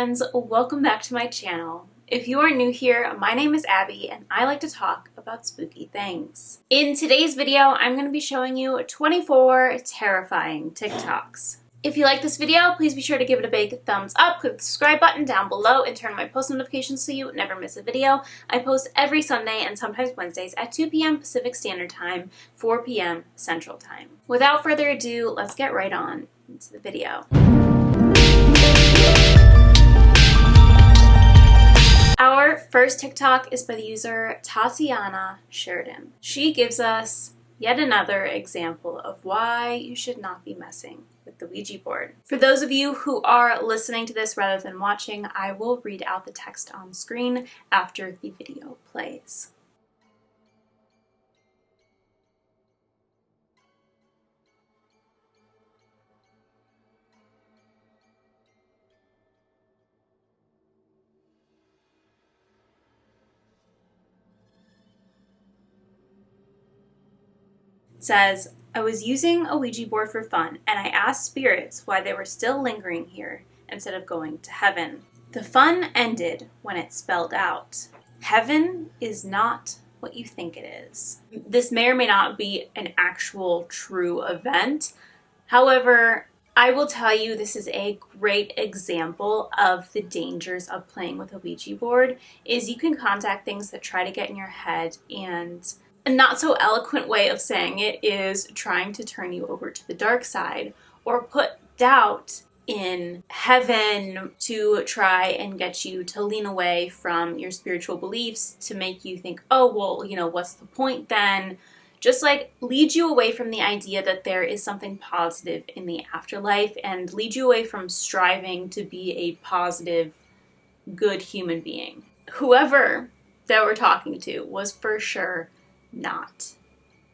friends, welcome back to my channel. If you are new here, my name is Abby and I like to talk about spooky things. In today's video, I'm going to be showing you 24 terrifying TikToks. If you like this video, please be sure to give it a big thumbs up, click the subscribe button down below, and turn on my post notifications so you never miss a video. I post every Sunday and sometimes Wednesdays at 2 p.m. Pacific Standard Time, 4 p.m. Central Time. Without further ado, let's get right on into the video. Our first TikTok is by the user Tatiana Sheridan. She gives us yet another example of why you should not be messing with the Ouija board. For those of you who are listening to this rather than watching, I will read out the text on screen after the video plays. Says, I was using a Ouija board for fun, and I asked spirits why they were still lingering here instead of going to heaven. The fun ended when it spelled out, heaven is not what you think it is. This may or may not be an actual true event. However, I will tell you this is a great example of the dangers of playing with a Ouija board, is you can contact things that try to get in your head, and a not so eloquent way of saying it is trying to turn you over to the dark side or put doubt in heaven to try and get you to lean away from your spiritual beliefs, to make you think, oh, well, you know, what's the point then? Just like lead you away from the idea that there is something positive in the afterlife and lead you away from striving to be a positive, good human being. Whoever that we're talking to was for sure not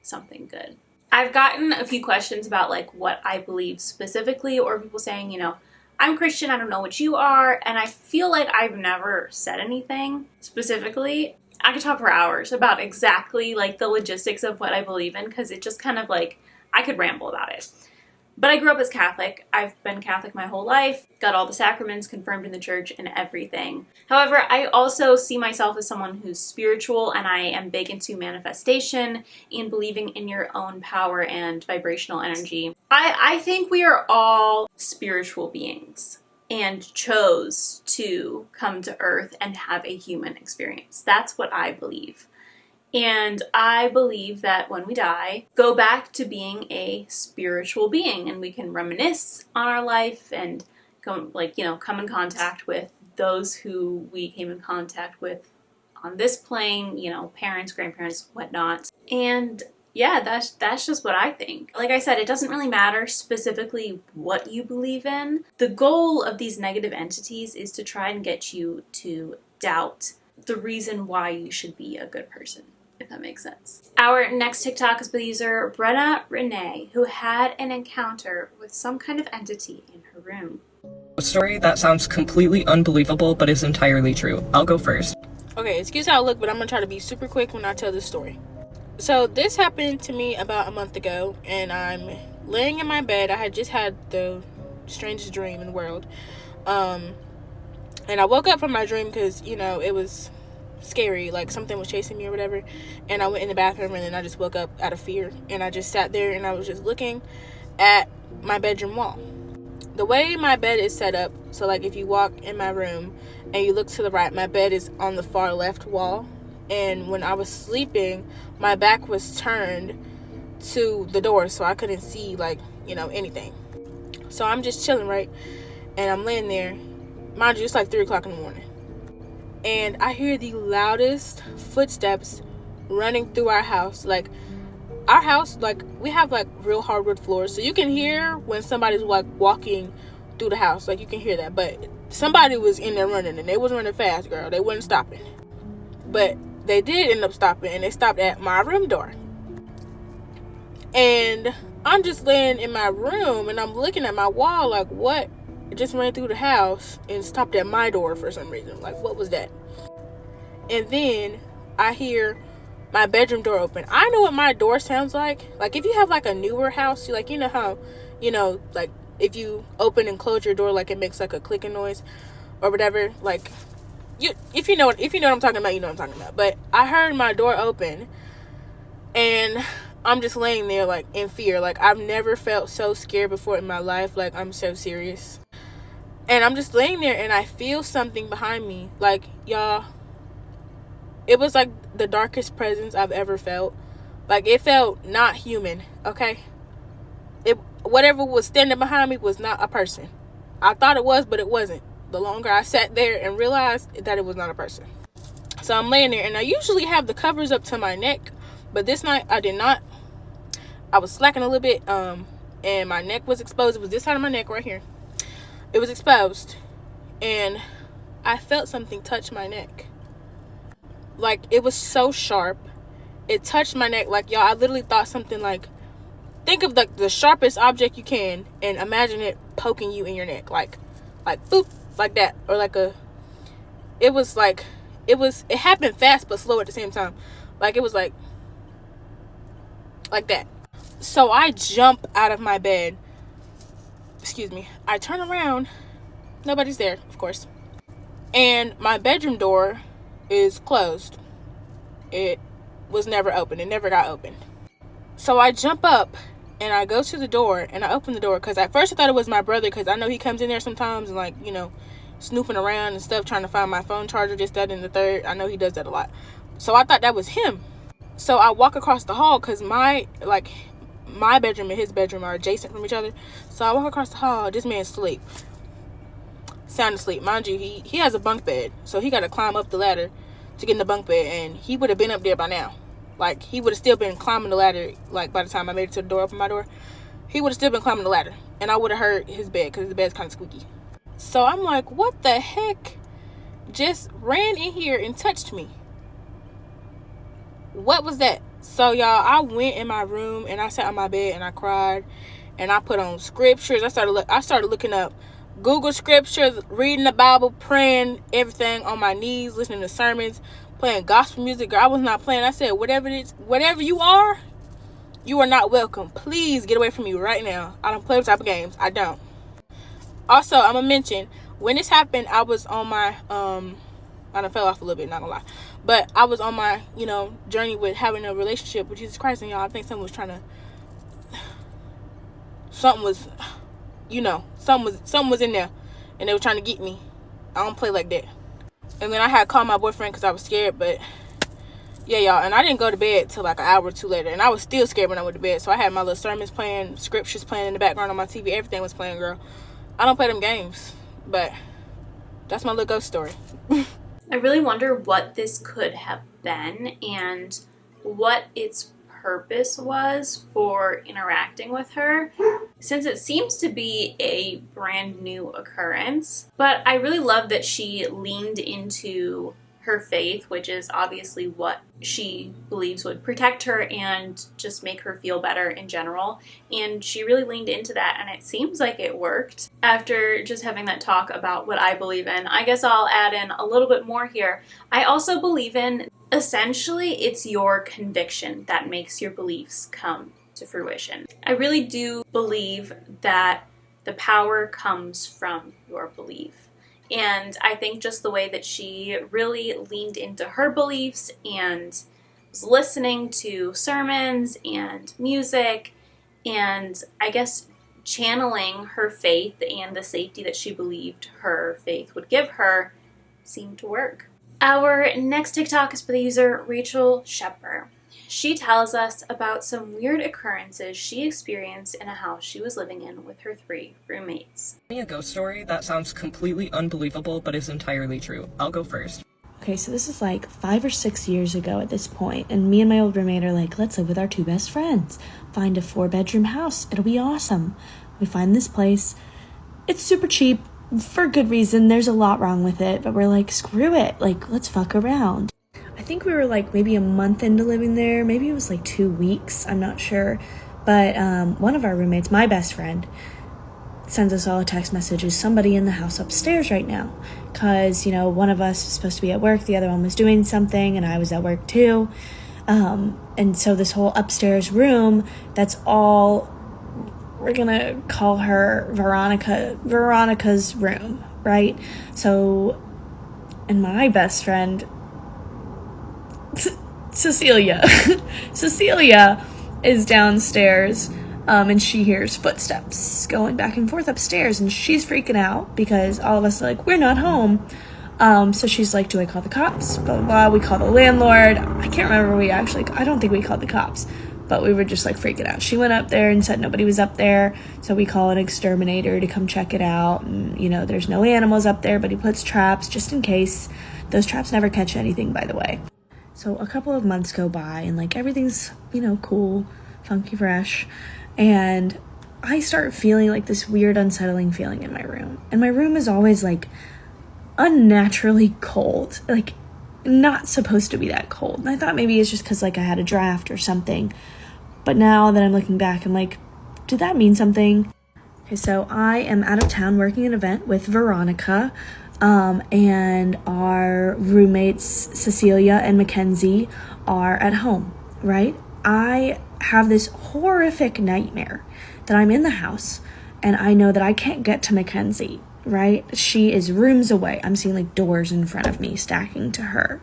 something good. I've gotten a few questions about like what I believe specifically, or people saying, you know, I'm Christian, I don't know what you are, and I feel like I've never said anything specifically. I could talk for hours about exactly like the logistics of what I believe in, because it just kind of like, I could ramble about it. But I grew up as Catholic. I've been Catholic my whole life, got all the sacraments confirmed in the church and everything. However, I also see myself as someone who's spiritual, and I am big into manifestation and believing in your own power and vibrational energy. I think we are all spiritual beings and chose to come to Earth and have a human experience. That's what I believe. And I believe that when we die, go back to being a spiritual being, and we can reminisce on our life and come in contact with those who we came in contact with on this plane, you know, parents, grandparents, whatnot. And yeah, that's just what I think. Like I said, it doesn't really matter specifically what you believe in. The goal of these negative entities is to try and get you to doubt the reason why you should be a good person, if that makes sense. Our next TikTok is by the user Brenna Renee, who had an encounter with some kind of entity in her room. A story that sounds completely unbelievable but is entirely true. I'll go first. Okay, excuse how I look, but I'm gonna try to be super quick when I tell this story. So this happened to me about a month ago, and I'm laying in my bed. I had just had the strangest dream in the world. And I woke up from my dream because, you know, it was scary, like something was chasing me or whatever, and I went in the bathroom, and then I just woke up out of fear, and I just sat there and I was just looking at my bedroom wall. The way my bed is set up, so like if you walk in my room and you look to the right, my bed is on the far left wall, and when I was sleeping, my back was turned to the door, so I couldn't see, like, you know, anything. So I'm just chilling, right, and I'm laying there, mind you, it's like 3 o'clock in the morning, and I hear the loudest footsteps running through our house. Like, our house, like, we have like real hardwood floors, so you can hear when somebody's like walking through the house, like you can hear that. But somebody was in there running, and they wasn't running fast, girl. They wasn't stopping, but they did end up stopping, and they stopped at my room door. And I'm just laying in my room, and I'm looking at my wall like, what? It just ran through the house and stopped at my door for some reason. Like, what was that? And then I hear my bedroom door open. I know what my door sounds like. Like, if you have like a newer house, like, you know how, you know, like if you open and close your door, like it makes like a clicking noise. or whatever. Like, if you know what I'm talking about, you know what I'm talking about. But I heard my door open, and I'm just laying there, like, in fear. Like, I've never felt so scared before in my life. Like, I'm so serious. And I'm just laying there, and I feel something behind me. Like, y'all, it was like the darkest presence I've ever felt. Like, it felt not human, okay? Whatever was standing behind me was not a person. I thought it was, but it wasn't. The longer I sat there and realized that it was not a person. So I'm laying there, and I usually have the covers up to my neck, but this night I did not. I was slacking a little bit, and my neck was exposed. It was this side of my neck right here. It was exposed, and I felt something touch my neck. Like, it was so sharp. It touched my neck. Like, y'all, I literally thought something like, think of the sharpest object you can and imagine it poking you in your neck. Like boop, like that. Or like it happened fast but slow at the same time. Like, it was like that. So I jump out of my bed. Excuse me. I turn around. Nobody's there, of course. And my bedroom door is closed. It was never open. It never got opened. So I jump up and I go to the door and I open the door, because at first I thought it was my brother, because I know he comes in there sometimes and, like, you know, snooping around and stuff, trying to find my phone charger, this, that, and the third. I know he does that a lot. So I thought that was him. So I walk across the hall, because my bedroom and his bedroom are adjacent from each other. So I walk across the hall. This man's asleep. Sound asleep. Mind you, he has a bunk bed, so he got to climb up the ladder to get in the bunk bed, and he would have been up there by now. Like, he would have still been climbing the ladder. Like, by the time I made it to the door, open my door, he would have still been climbing the ladder, and I would have heard his bed, because his bed's kind of squeaky. So I'm like, what the heck just ran in here and touched me? What was that? So, y'all, I went in my room and I sat on my bed and I cried, and I put on scriptures. I started looking up Google scriptures, reading the Bible, praying, everything, on my knees, listening to sermons, playing gospel music. Girl, I was not playing. I said, whatever you are not welcome. Please get away from me right now. I don't play those type of games. I don't. Also, I'm gonna mention, when this happened, I was on my I done fell off a little bit, not gonna lie, but I was on my, you know, journey with having a relationship with Jesus Christ. And y'all, I think something was in there, and they were trying to get me. I don't play like that. And then I had called my boyfriend because I was scared. But yeah, y'all, and I didn't go to bed till like an hour or two later, and I was still scared when I went to bed. So I had my little sermons playing, scriptures playing in the background on my TV. Everything was playing, girl. I don't play them games, but that's my little ghost story. I really wonder what this could have been and what its purpose was for interacting with her, since it seems to be a brand new occurrence. But I really love that she leaned into her faith, which is obviously what she believes would protect her and just make her feel better in general. And she really leaned into that, and it seems like it worked. After just having that talk about what I believe in, I guess I'll add in a little bit more here. I also believe in, essentially, it's your conviction that makes your beliefs come to fruition. I really do believe that the power comes from your belief. And I think just the way that she really leaned into her beliefs and was listening to sermons and music, and I guess channeling her faith and the safety that she believed her faith would give her, seemed to work. Our next TikTok is by the user Rachel Shepper. She tells us about some weird occurrences she experienced in a house she was living in with her 3 roommates. A ghost story that sounds completely unbelievable but is entirely true. I'll go first. Okay, so this is like 5 or 6 years ago at this point, and me and my old roommate are like, let's live with our 2 best friends. Find a 4-bedroom house. It'll be awesome. We find this place. It's super cheap for good reason. There's a lot wrong with it, but we're like, screw it. Like, let's fuck around. I think we were like maybe a month into living there. Maybe it was like 2 weeks. I'm not sure. But one of our roommates, my best friend, sends us all a text message. Is somebody in the house upstairs right now? Because, you know, one of us was supposed to be at work. The other one was doing something, and I was at work too. And so this whole upstairs room, that's all, we're going to call her Veronica's room. right? So, and my best friend, Cecilia, Cecilia is downstairs, and she hears footsteps going back and forth upstairs, and she's freaking out because all of us are like, we're not home. So she's like, do I call the cops? Blah, blah, blah. We call the landlord. I can't remember I don't think we called the cops, but we were just like freaking out. She went up there and said nobody was up there. So we call an exterminator to come check it out. And, you know, there's no animals up there, but he puts traps just in case. Those traps never catch anything, by the way. So a couple of months go by and like everything's, you know, cool, funky, fresh. And I start feeling like this weird, unsettling feeling in my room. And my room is always like unnaturally cold, like not supposed to be that cold. And I thought maybe it's just because like I had a draft or something. But now that I'm looking back, I'm like, did that mean something? Okay, so I am out of town working an event with Veronica, and our roommates Cecilia and Mackenzie are at home, right? I have this horrific nightmare that I'm in the house and I know that I can't get to Mackenzie, right? She is rooms away. I'm seeing like doors in front of me stacking to her.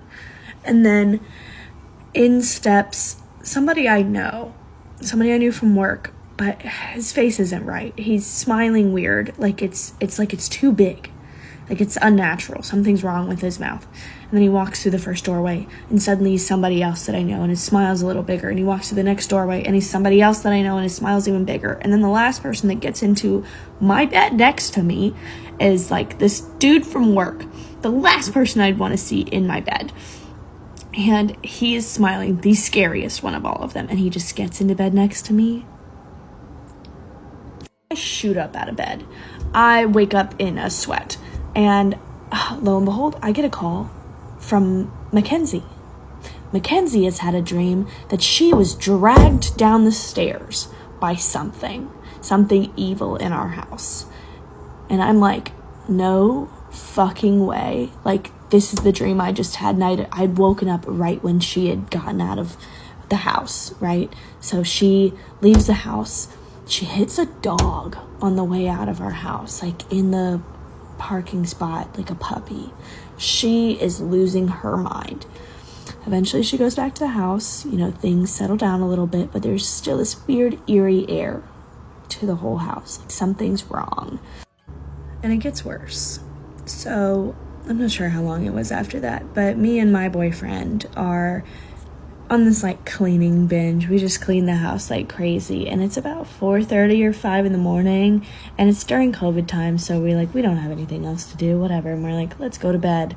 And then in steps somebody I knew from work, but his face isn't right. He's smiling weird, like it's too big. Like it's unnatural. Something's wrong with his mouth. And then he walks through the first doorway and suddenly he's somebody else that I know and his smile's a little bigger. And he walks through the next doorway and he's somebody else that I know and his smile's even bigger. And then the last person that gets into my bed next to me is like this dude from work. The last person I'd want to see in my bed. And he is smiling, the scariest one of all of them. And he just gets into bed next to me. I shoot up out of bed. I wake up in a sweat. And lo and behold, I get a call from Mackenzie. Mackenzie has had a dream that she was dragged down the stairs by something evil in our house. And I'm like, no fucking way. Like, this is the dream I just had. And I'd woken up right when she had gotten out of the house, right? So she leaves the house. She hits a dog on the way out of our house, like in the parking spot, like a puppy. She is losing her mind. Eventually she goes back to the house, you know, things settle down a little bit, but there's still this weird eerie air to the whole house, like something's wrong. And it gets worse. So I'm not sure how long it was after that, but me and my boyfriend are on this like cleaning binge. We just clean the house like crazy, and it's about 4:30 or 5 in the morning, and it's during COVID time, so we don't have anything else to do, whatever, and we're like, let's go to bed.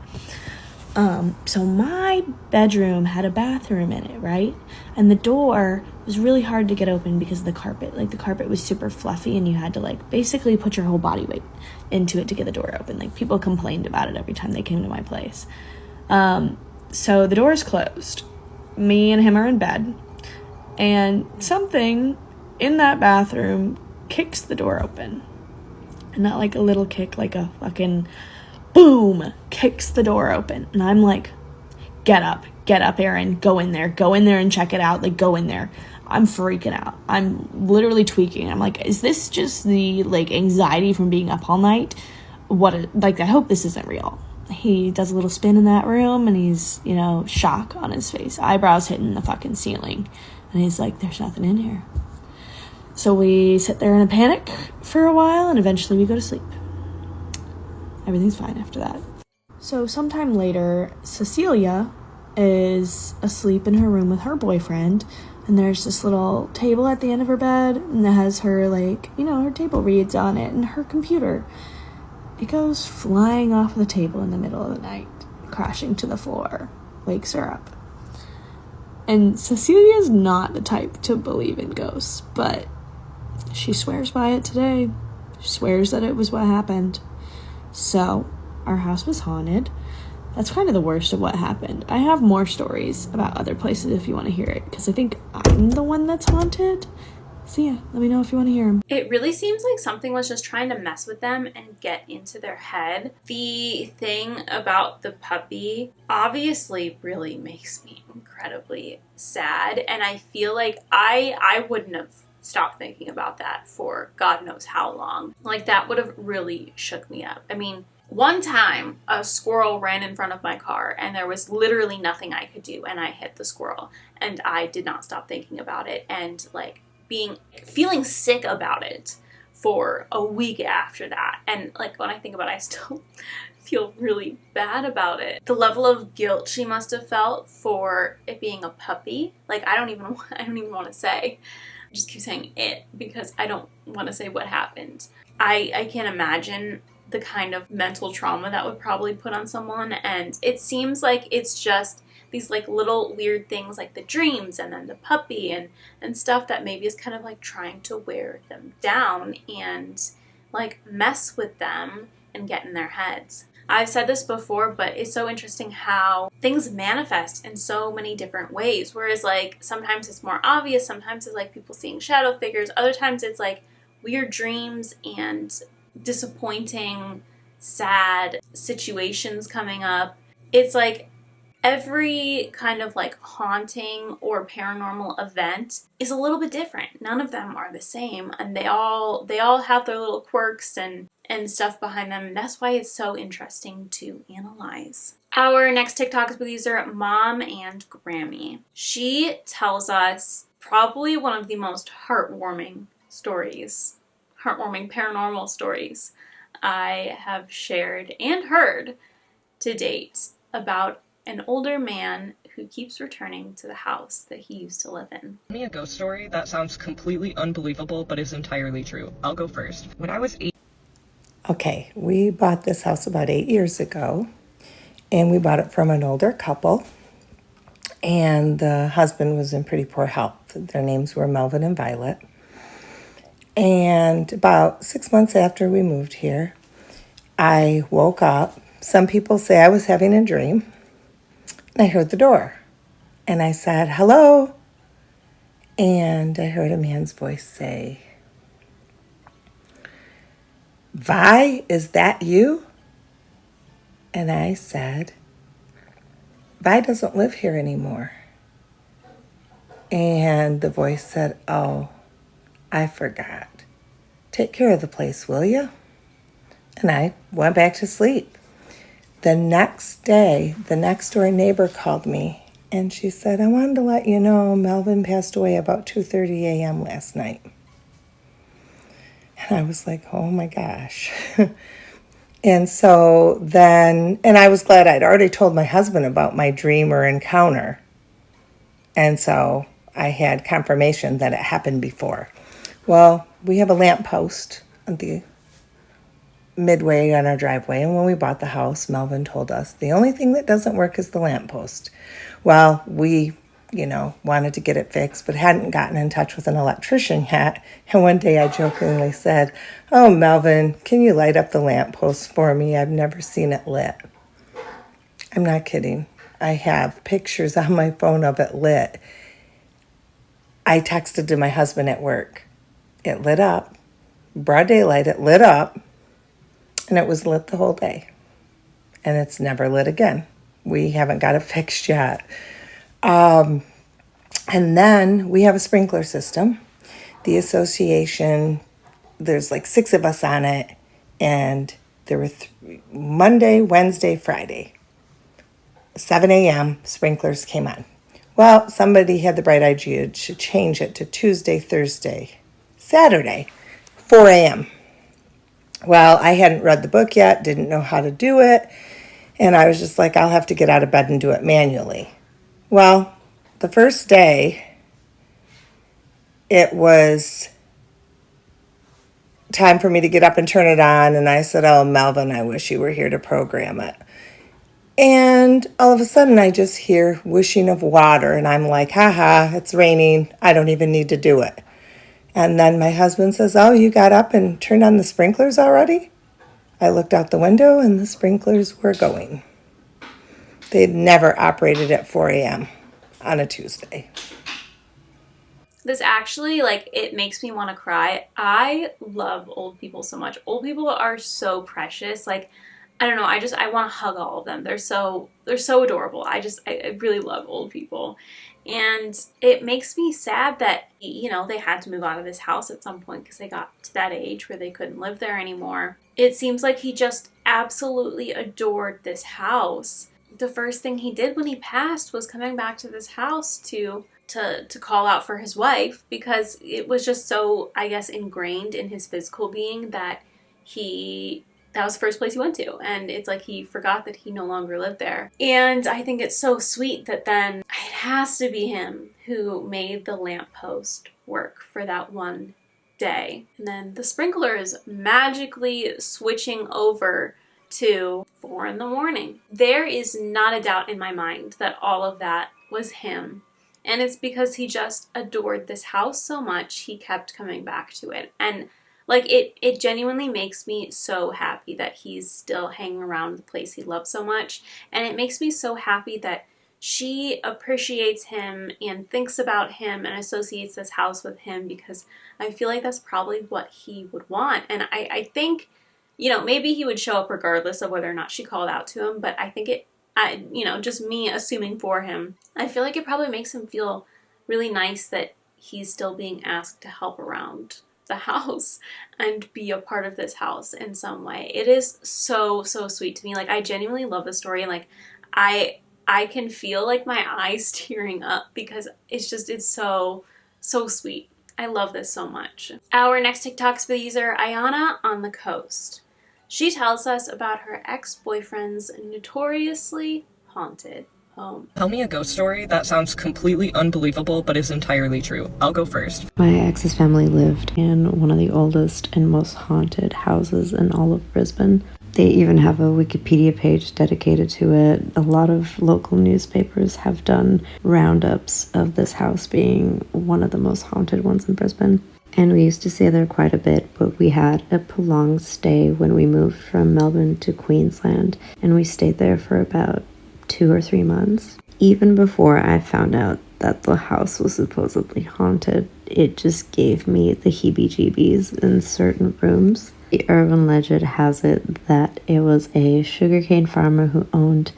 So my bedroom had a bathroom in it, right? And the door was really hard to get open because of the carpet. Like the carpet was super fluffy and you had to like basically put your whole body weight into it to get the door open. Like people complained about it every time they came to my place. So the door is closed. Me and him are in bed, and something in that bathroom kicks the door open. And not like a little kick, like a fucking boom, kicks the door open. And I'm like, get up, Aaron, go in there and check it out, like go in there. I'm freaking out. I'm literally tweaking. I'm like, is this just the like anxiety from being up all night? I hope this isn't real. He does a little spin in that room and he's, you know, shock on his face, eyebrows hitting the fucking ceiling. And he's like, there's nothing in here. So we sit there in a panic for a while and eventually we go to sleep. Everything's fine after that. So sometime later, Cecilia is asleep in her room with her boyfriend, and there's this little table at the end of her bed and that has her, like, you know, her table reads on it and her computer. It goes flying off the table in the middle of the night, crashing to the floor, wakes her up. And Cecilia's not the type to believe in ghosts, but she swears by it today. She swears that it was what happened. So, our house was haunted. That's kind of the worst of what happened. I have more stories about other places if you want to hear it, because I think I'm the one that's haunted. So yeah, let me know if you want to hear them. It really seems like something was just trying to mess with them and get into their head. The thing about the puppy obviously really makes me incredibly sad, and I feel like I wouldn't have stopped thinking about that for God knows how long. Like, that would have really shook me up. I mean, One time, a squirrel ran in front of my car, and there was literally nothing I could do, and I hit the squirrel, and I did not stop thinking about it, and like feeling sick about it for a week after that. And like when I think about it, I still feel really bad about it. The level of guilt she must have felt for it being a puppy. Like I don't even want to say. I just keep saying it because I don't want to say what happened. I can't imagine the kind of mental trauma that would probably put on someone, and it seems like it's just these like little weird things like the dreams and then the puppy and stuff that maybe is kind of like trying to wear them down and like mess with them and get in their heads. I've said this before, but it's so interesting how things manifest in so many different ways. Whereas like sometimes it's more obvious, sometimes it's like people seeing shadow figures, other times it's like weird dreams and disappointing, sad situations coming up. It's like every kind of like haunting or paranormal event is a little bit different. None of them are the same, and they all have their little quirks and stuff behind them. And that's why it's so interesting to analyze. Our next TikTok is with user Mom and Grammy. She tells us probably one of the most heartwarming paranormal stories I have shared and heard to date about an older man who keeps returning to the house that he used to live in. Me a ghost story that sounds completely unbelievable but is entirely true. I'll go first. When I was 8. Okay, we bought this house about 8 years ago, and we bought it from an older couple, and the husband was in pretty poor health. Their names were Melvin and Violet. And about 6 months after we moved here, I woke up. Some people say I was having a dream. And I heard the door. And I said, hello. And I heard a man's voice say, Vi, is that you? And I said, Vi doesn't live here anymore. And the voice said, oh, I forgot. Take care of the place, will you? And I went back to sleep. The next day, the next door neighbor called me, and she said, I wanted to let you know Melvin passed away about 2:30 a.m. last night. And I was like, oh my gosh. And so then, and I was glad I'd already told my husband about my dream or encounter. And so I had confirmation that it happened before. Well, we have a lamppost at the midway on our driveway, and when we bought the house, Melvin told us the only thing that doesn't work is the lamppost. Well, we, wanted to get it fixed, but hadn't gotten in touch with an electrician yet. And one day I jokingly said, oh, Melvin, can you light up the lamppost for me? I've never seen it lit. I'm not kidding. I have pictures on my phone of it lit. I texted to my husband at work. It lit up. Broad daylight, it lit up. And it was lit the whole day. And it's never lit again. We haven't got it fixed yet. And then we have a sprinkler system. The association, there's like 6 of us on it. And there were Monday, Wednesday, Friday. 7 a.m. sprinklers came on. Well, somebody had the bright idea to change it to Tuesday, Thursday, Saturday, 4 a.m. Well, I hadn't read the book yet, didn't know how to do it, and I was just like, I'll have to get out of bed and do it manually. Well, the first day, it was time for me to get up and turn it on, and I said, oh, Melvin, I wish you were here to program it. And all of a sudden, I just hear whooshing of water, and I'm like, haha, it's raining, I don't even need to do it. And then my husband says, oh, you got up and turned on the sprinklers already? I looked out the window and the sprinklers were going. They'd never operated at 4 a.m. on a Tuesday. This actually, it makes me want to cry. I love old people so much. Old people are so precious. I don't know, I want to hug all of them. They're so adorable. I really love old people. And it makes me sad that, they had to move out of this house at some point because they got to that age where they couldn't live there anymore. It seems like he just absolutely adored this house. The first thing he did when he passed was coming back to this house to call out for his wife, because it was just so, I guess, ingrained in his physical being that that was the first place he went to. And it's like he forgot that he no longer lived there. And I think it's so sweet that then it has to be him who made the lamppost work for that one day. And then the sprinkler is magically switching over to 4 a.m. There is not a doubt in my mind that all of that was him. And it's because he just adored this house so much, he kept coming back to it. And like, it genuinely makes me so happy that he's still hanging around the place he loves so much. And it makes me so happy that she appreciates him and thinks about him and associates this house with him, because I feel like that's probably what he would want. And I think, maybe he would show up regardless of whether or not she called out to him, but I think just me assuming for him, I feel like it probably makes him feel really nice that he's still being asked to help around the house and be a part of this house in some way. It is so, so sweet to me. Like, I genuinely love the story, and like, I can feel like my eyes tearing up because it's so, so sweet. I love this so much. Our next TikTok's for the user Ayana on the Coast. She tells us about her ex-boyfriend's notoriously haunted home. Tell me a ghost story that sounds completely unbelievable but is entirely true. I'll go first. My ex's family lived in one of the oldest and most haunted houses in all of Brisbane. They even have a Wikipedia page dedicated to it. A lot of local newspapers have done roundups of this house being one of the most haunted ones in Brisbane. And we used to stay there quite a bit, but we had a prolonged stay when we moved from Melbourne to Queensland, and we stayed there for about 2 or 3 months. Even before I found out that the house was supposedly haunted, it just gave me the heebie-jeebies in certain rooms. The urban legend has it that it was a sugarcane farmer who owned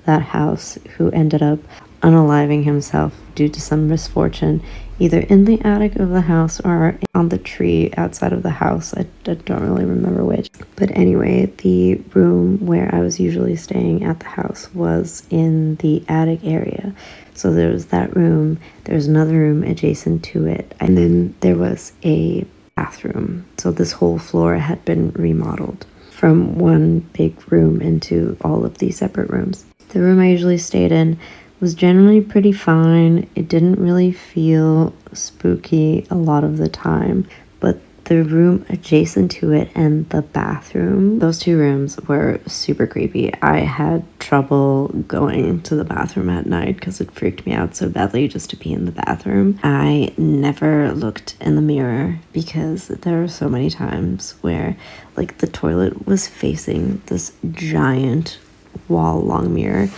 that house who ended up unaliving himself due to some misfortune, either in the attic of the house or on the tree outside of the house. I don't really remember which. But anyway, the room where I was usually staying at the house was in the attic area. So there was that room, there was another room adjacent to it, and then there was a bathroom. So this whole floor had been remodeled from one big room into all of these separate rooms. The room I usually stayed in was generally pretty fine. It didn't really feel spooky a lot of the time, but the room adjacent to it and the bathroom, those two rooms were super creepy. I had trouble going to the bathroom at night because it freaked me out so badly just to be in the bathroom. I never looked in the mirror because there were so many times where like the toilet was facing this giant wall-long mirror.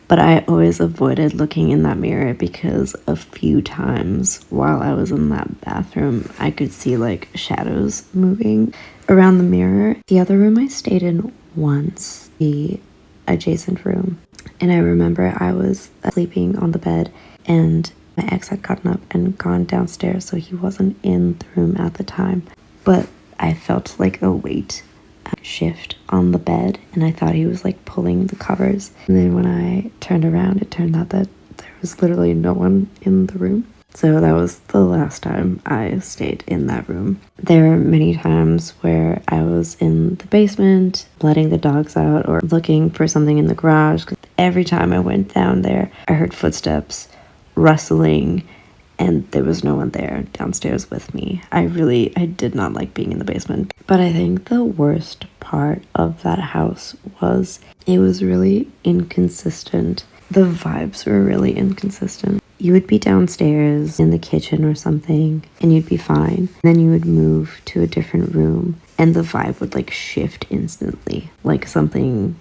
But I always avoided looking in that mirror because a few times while I was in that bathroom, I could see like shadows moving around the mirror. The other room I stayed in once, the adjacent room. And I remember I was sleeping on the bed and my ex had gotten up and gone downstairs, so he wasn't in the room at the time. But I felt like a weight shift on the bed, and I thought he was like pulling the covers. And then when I turned around, it turned out that there was literally no one in the room. So that was the last time I stayed in that room. There were many times where I was in the basement letting the dogs out or looking for something in the garage. Every time I went down there, I heard footsteps, rustling, and there was no one there downstairs with me. I did not like being in the basement. But I think the worst part of that house was it was really inconsistent. The vibes were really inconsistent. You would be downstairs in the kitchen or something, and you'd be fine. Then you would move to a different room, and the vibe would like shift instantly, like something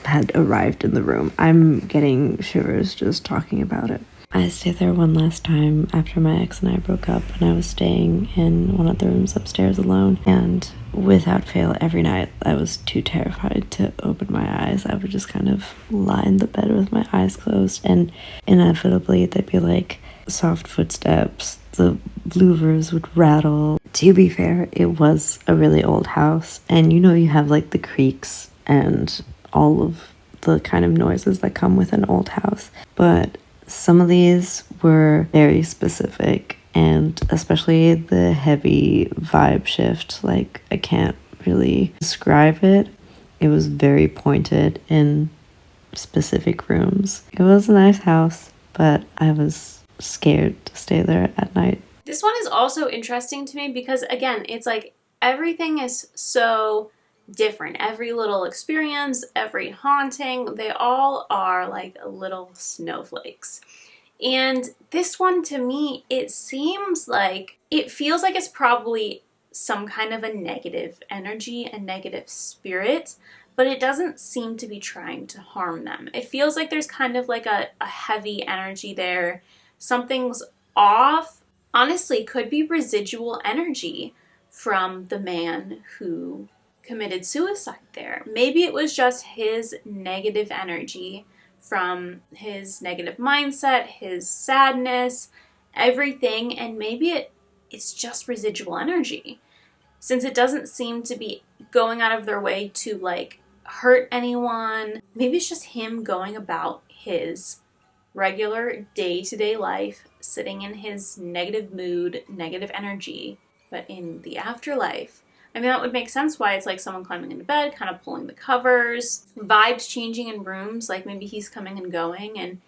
had arrived in the room. I'm getting shivers just talking about it. I stayed there one last time after my ex and I broke up, and I was staying in one of the rooms upstairs alone. And without fail, every night I was too terrified to open my eyes. I would just kind of lie in the bed with my eyes closed, and inevitably there'd be like soft footsteps. The louvers would rattle. To be fair, it was a really old house, and you have like the creaks and all of the kind of noises that come with an old house. But some of these were very specific, and especially the heavy vibe shift, like I can't really describe it. It was very pointed in specific rooms. It was a nice house, but I was scared to stay there at night. This one is also interesting to me because, again, it's like everything is so different. Every little experience, every haunting, they all are like little snowflakes. And this one, to me, it feels like it's probably some kind of a negative energy, a negative spirit, but it doesn't seem to be trying to harm them. It feels like there's kind of like a heavy energy there. Something's off. Honestly, could be residual energy from the man who committed suicide there. Maybe it was just his negative energy from his negative mindset, his sadness, everything, and maybe it's just residual energy. Since it doesn't seem to be going out of their way to like hurt anyone, maybe it's just him going about his regular day-to-day life, sitting in his negative mood, negative energy, but in the afterlife. I mean, that would make sense why it's like someone climbing into bed, kind of pulling the covers, vibes changing in rooms, like maybe he's coming and going and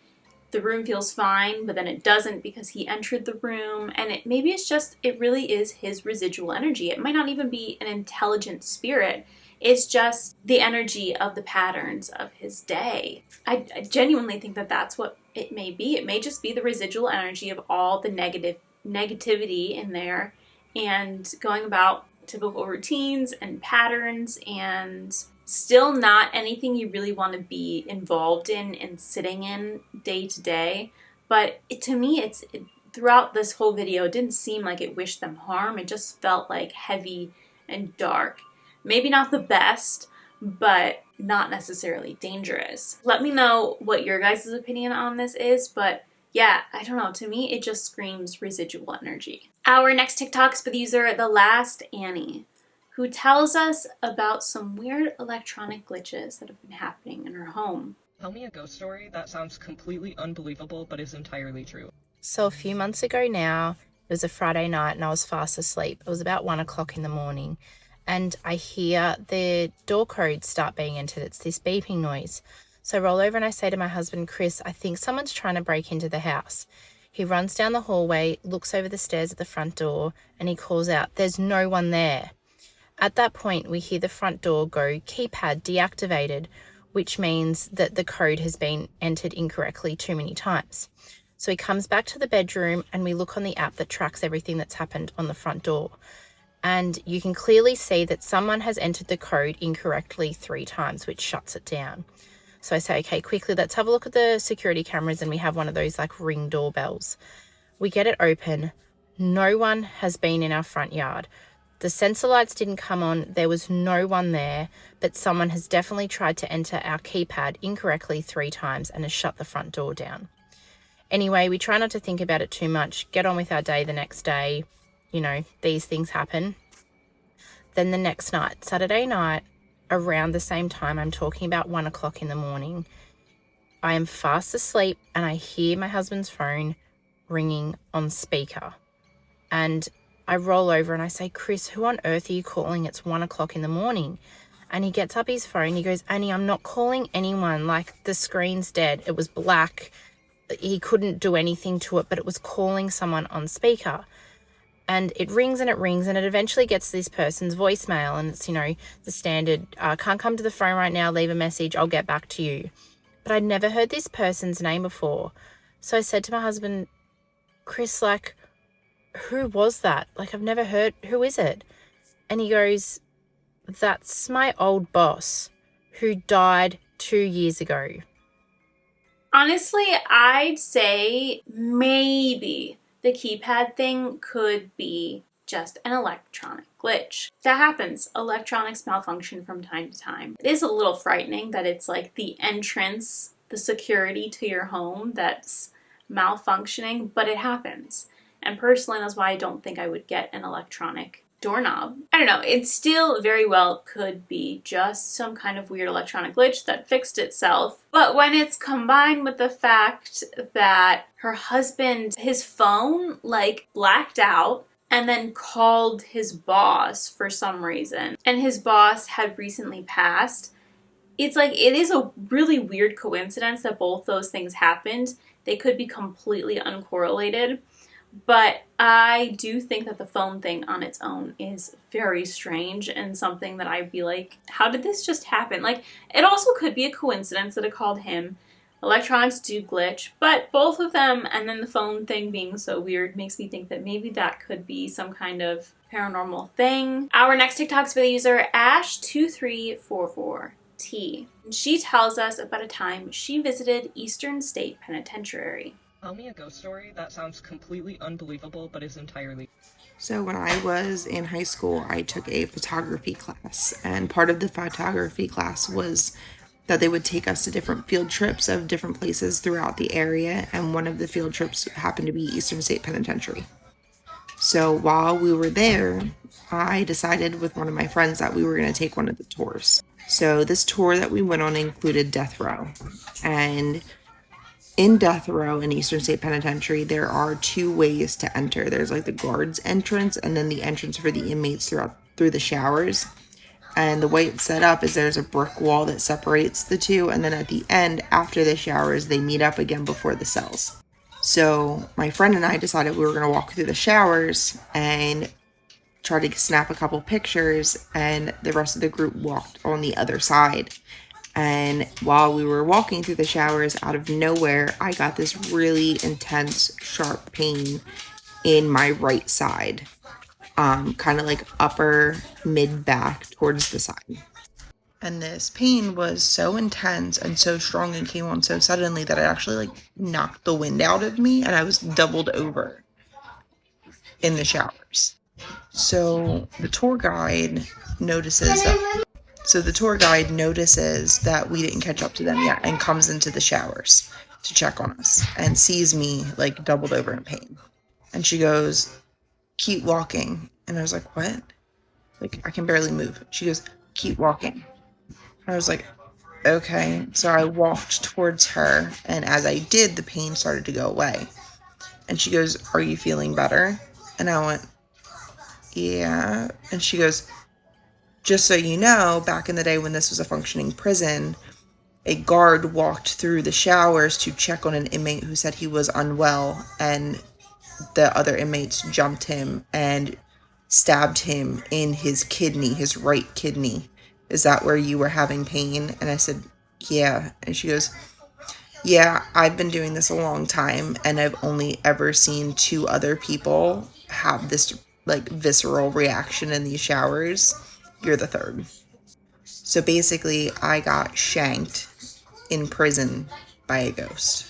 the room feels fine, but then it doesn't because he entered the room, and it really is his residual energy. It might not even be an intelligent spirit. It's just the energy of the patterns of his day. I genuinely think that that's what it may be. It may just be the residual energy of all the negativity in there and going about typical routines and patterns, and still not anything you really want to be involved in and sitting in day to day. But to me, throughout this whole video, it didn't seem like it wished them harm. It just felt like heavy and dark. Maybe not the best, but not necessarily dangerous. Let me know what your guys' opinion on this is, but yeah, I don't know. To me, it just screams residual energy. Our next TikTok is with user The Last Annie, who tells us about some weird electronic glitches that have been happening in her home. Tell me a ghost story that sounds completely unbelievable but is entirely true. So a few months ago now, it was a Friday night and I was fast asleep. It was about 1 o'clock in the morning and I hear the door code start being entered. It's this beeping noise. So I roll over and I say to my husband, Chris, I think someone's trying to break into the house. He runs down the hallway, looks over the stairs at the front door, and he calls out, there's no one there. At that point, we hear the front door go keypad deactivated, which means that the code has been entered incorrectly too many times. So he comes back to the bedroom and we look on the app that tracks everything that's happened on the front door. And you can clearly see that someone has entered the code incorrectly 3 times, which shuts it down. So I say, okay, quickly, let's have a look at the security cameras, and we have one of those like Ring doorbells. We get it open. No one has been in our front yard. The sensor lights didn't come on. There was no one there, but someone has definitely tried to enter our keypad incorrectly 3 times and has shut the front door down. Anyway, we try not to think about it too much, get on with our day the next day. You know, these things happen. Then the next night, Saturday night, around the same time, I'm talking about 1 o'clock in the morning, I am fast asleep and I hear my husband's phone ringing on speaker. And I roll over and I say, Chris, who on earth are you calling? It's 1 o'clock in the morning. And he gets up his phone. He goes, Annie, I'm not calling anyone. Like, the screen's dead. It was black. He couldn't do anything to it, but it was calling someone on speaker. And it rings and it rings and it eventually gets this person's voicemail, and it's, you know, the standard, can't come to the phone right now, leave a message, I'll get back to you. But I'd never heard this person's name before. So I said to my husband, Chris, like, who was that? Like, I've never heard, who is it? And he goes, that's my old boss who died 2 years ago. Honestly, I'd say maybe the keypad thing could be just an electronic glitch. That happens. Electronics malfunction from time to time. It is a little frightening that it's like the entrance, the security to your home that's malfunctioning, but it happens. And personally, that's why I don't think I would get an electronic doorknob. I don't know, it still very well could be just some kind of weird electronic glitch that fixed itself. But when it's combined with the fact that her husband, his phone like blacked out and then called his boss for some reason, and his boss had recently passed, it's like it is a really weird coincidence that both those things happened. They could be completely uncorrelated. But I do think that the phone thing on its own is very strange and something that I'd be like, how did this just happen? Like, it also could be a coincidence that it called him. Electronics do glitch, but both of them and then the phone thing being so weird makes me think that maybe that could be some kind of paranormal thing. Our next TikTok's by the user Ash2344T. She tells us about a time she visited Eastern State Penitentiary. Tell me a ghost story that sounds completely unbelievable but is entirely... So when I was in high school, I took a photography class, and part of the photography class was that they would take us to different field trips of different places throughout the area, and one of the field trips happened to be Eastern State Penitentiary. So while we were there, I decided with one of my friends that we were going to take one of the tours. So this tour that we went on included death row, and in death row in Eastern State Penitentiary, there are two ways to enter. There's like the guards entrance and then the entrance for the inmates through the showers. And the way it's set up is there's a brick wall that separates the two. And then at the end, after the showers, they meet up again before the cells. So my friend and I decided we were going to walk through the showers and try to snap a couple pictures. And the rest of the group walked on the other side. And while we were walking through the showers, out of nowhere, I got this really intense, sharp pain in my right side. Kind of like upper mid-back towards the side. And this pain was so intense and so strong and came on so suddenly that it actually like knocked the wind out of me, and I was doubled over in the showers. So the tour guide notices that we didn't catch up to them yet and comes into the showers to check on us and sees me like doubled over in pain. And she goes, "Keep walking." And I was like, "What?" Like, I can barely move. She goes, "Keep walking." I was like, "Okay." So I walked towards her, and as I did, the pain started to go away. And she goes, "Are you feeling better?" And I went, "Yeah." And she goes, "Just so you know, back in the day when this was a functioning prison, a guard walked through the showers to check on an inmate who said he was unwell, and the other inmates jumped him and stabbed him in his kidney, his right kidney. Is that where you were having pain?" And I said, "Yeah." And she goes, "Yeah, I've been doing this a long time, and I've only ever seen 2 other people have this like visceral reaction in these showers. You're the 3rd." So basically, I got shanked in prison by a ghost.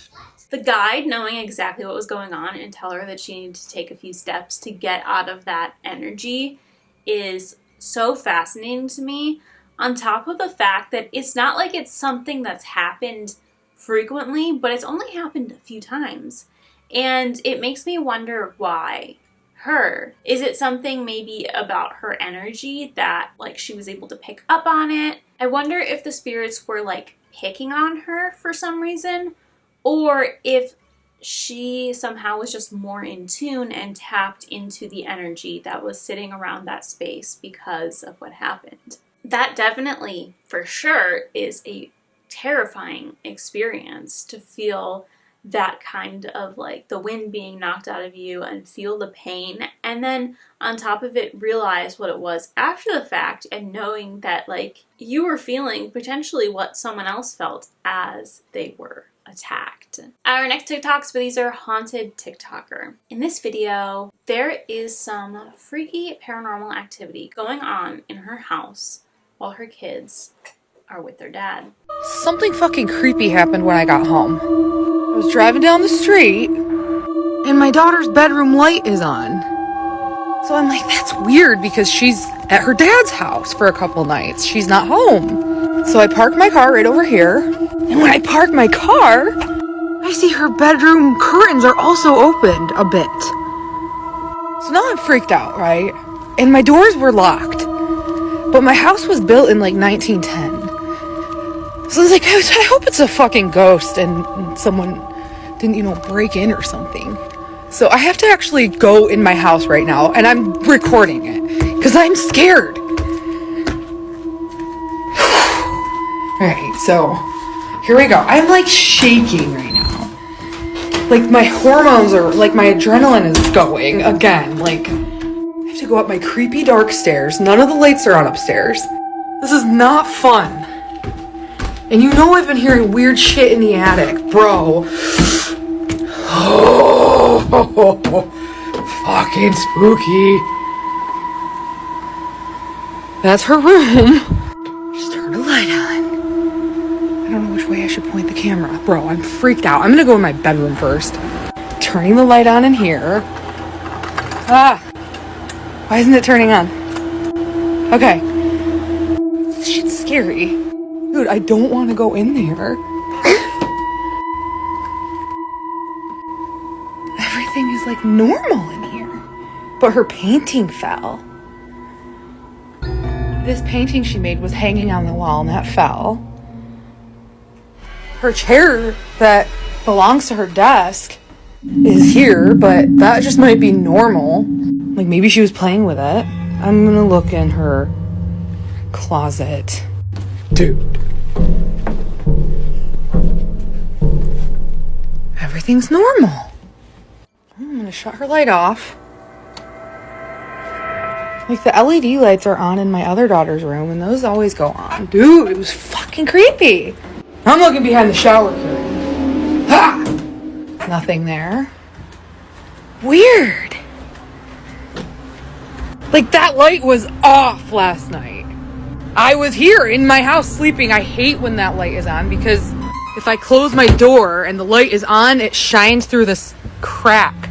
The guide, knowing exactly what was going on and tell her that she needed to take a few steps to get out of that energy, is so fascinating to me. On top of the fact that it's not like it's something that's happened frequently, but it's only happened a few times. And it makes me wonder why her. Is it something maybe about her energy that like she was able to pick up on it? I wonder if the spirits were like picking on her for some reason, or if she somehow was just more in tune and tapped into the energy that was sitting around that space because of what happened. That definitely, for sure, is a terrifying experience to feel that kind of like the wind being knocked out of you and feel the pain, and then on top of it realize what it was after the fact, and knowing that like you were feeling potentially what someone else felt as they were attacked. Our next TikToks, but these are haunted TikToker. In this video, there is some freaky paranormal activity going on in her house while her kids are with their dad. Something fucking creepy happened when I got home. I was driving down the street, and my daughter's bedroom light is on. So I'm like, that's weird because she's at her dad's house for a couple nights. She's not home. So I park my car right over here, and when I park my car, I see her bedroom curtains are also opened a bit. So now I'm freaked out, right? and my doors were locked. But my house was built in like 1910. So I was like, I hope it's a fucking ghost and someone didn't, break in or something. So I have to actually go in my house right now, and I'm recording it because I'm scared. Alright, so here we go. I'm like shaking right now. Like my hormones are, like my adrenaline is going again. Like I have to go up my creepy dark stairs. None of the lights are on upstairs. This is not fun. And I've been hearing weird shit in the attic, bro. Oh, fucking spooky. That's her room. Just turn the light on. I don't know which way I should point the camera. Bro, I'm freaked out. I'm gonna go in my bedroom first. Turning the light on in here. Why isn't it turning on? Okay. This shit's scary. Dude, I don't want to go in there. Everything is like normal in here. But her painting fell. This painting she made was hanging on the wall and that fell. Her chair that belongs to her desk is here, but that just might be normal. Like maybe she was playing with it. I'm gonna look in her closet. Dude. Everything's normal. I'm gonna shut her light off. Like the LED lights are on in my other daughter's room and those always go on. Dude, it was fucking creepy. I'm looking behind the shower curtain. Ha! Nothing there. Weird. Like that light was off last night. I was here in my house sleeping. I hate when that light is on because if I close my door and the light is on, it shines through this crack.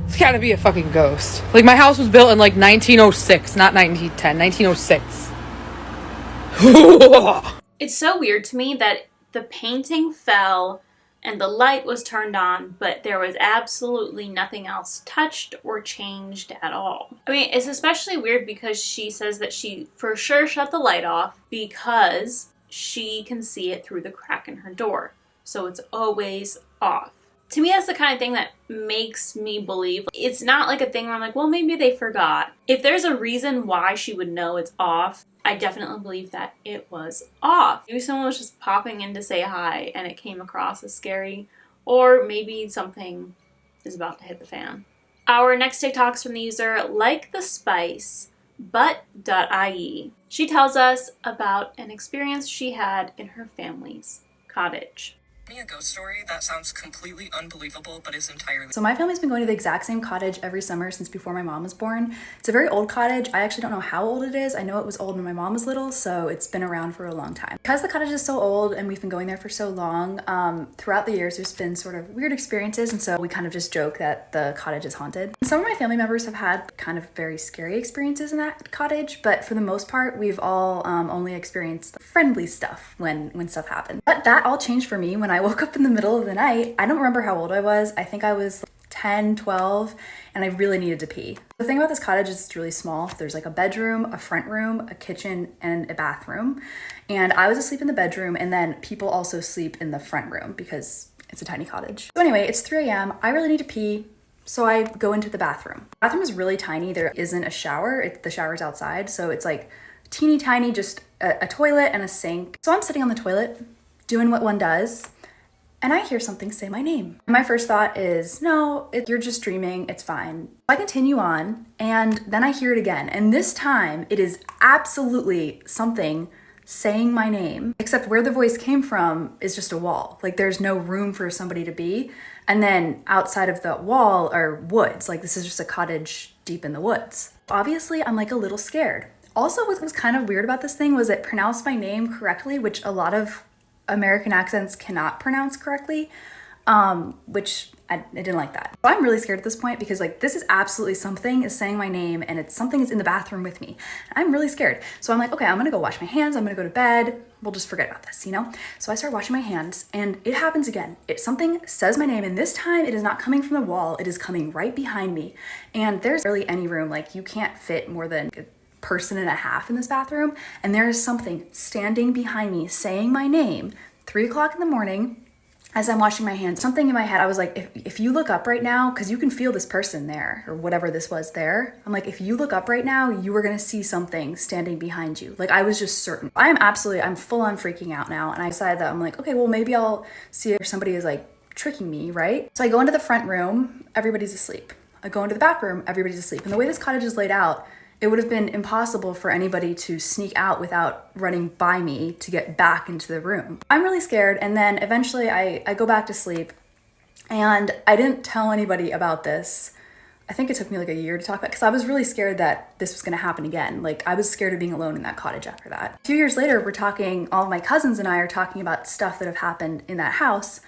It's gotta be a fucking ghost. Like my house was built in like 1906, not 1910, 1906. It's so weird to me that the painting fell and the light was turned on, but there was absolutely nothing else touched or changed at all. I mean, it's especially weird because she says that she for sure shut the light off because she can see it through the crack in her door. So it's always off. To me, that's the kind of thing that makes me believe it's not like a thing where I'm like, well, maybe they forgot. If there's a reason why she would know it's off, I definitely believe that it was off. Maybe someone was just popping in to say hi and it came across as scary, or maybe something is about to hit the fan. Our next TikTok's from the user like the spice but.ie. She tells us about an experience she had in her family's cottage. Me a ghost story that sounds completely unbelievable but is entirely So my family's been going to the exact same cottage every summer since before my mom was born. It's a very old cottage. I actually don't know how old it is. I know it was old when my mom was little, so it's been around for a long time. Because the cottage is so old and we've been going there for so long, throughout the years there's been sort of weird experiences, and so we kind of just joke that the cottage is haunted. Some of my family members have had kind of very scary experiences in that cottage, but for the most part we've all only experienced friendly stuff when stuff happened. But that all changed for me when I woke up in the middle of the night. I don't remember how old I was. I think I was 10, 12, and I really needed to pee. The thing about this cottage is it's really small. There's like a bedroom, a front room, a kitchen, and a bathroom. And I was asleep in the bedroom, and then people also sleep in the front room because it's a tiny cottage. So anyway, it's 3 a.m. I really need to pee. So I go into the bathroom. The bathroom is really tiny. There isn't a shower. The shower's outside. So it's like teeny tiny, just a toilet and a sink. So I'm sitting on the toilet doing what one does, and I hear something say my name. My first thought is, no, you're just dreaming, it's fine. I continue on, and then I hear it again. And this time, it is absolutely something saying my name, except where the voice came from is just a wall. Like there's no room for somebody to be. And then outside of the wall are woods. Like this is just a cottage deep in the woods. Obviously, I'm like a little scared. Also, what was kind of weird about this thing was it pronounced my name correctly, which a lot of American accents cannot pronounce correctly. which I didn't like that. So I'm really scared at this point because like this is absolutely something is saying my name and it's something is in the bathroom with me. I'm really scared. So I'm like, okay, I'm gonna go wash my hands. I'm gonna go to bed. We'll just forget about this, you know? So I start washing my hands and it happens again. Something says my name and this time it is not coming from the wall. It is coming right behind me. And there's barely any room. Like you can't fit more than a person and a half in this bathroom. And there is something standing behind me saying my name, 3 o'clock in the morning, as I'm washing my hands. Something in my head, I was like, if you look up right now, because you can feel this person there, or whatever this was there, I'm like, if you look up right now, you are gonna see something standing behind you. Like, I was just certain. I'm full on freaking out now, and I decided that I'm like, okay, well, maybe I'll see if somebody is like tricking me, right? So I go into the front room, everybody's asleep. I go into the back room, everybody's asleep. And the way this cottage is laid out, it would have been impossible for anybody to sneak out without running by me to get back into the room. I'm really scared, and then eventually I go back to sleep, and I didn't tell anybody about this. I think it took me like a year to talk about, because I was really scared that this was gonna happen again. Like, I was scared of being alone in that cottage after that. A few years later, all of my cousins and I are talking about stuff that have happened in that house,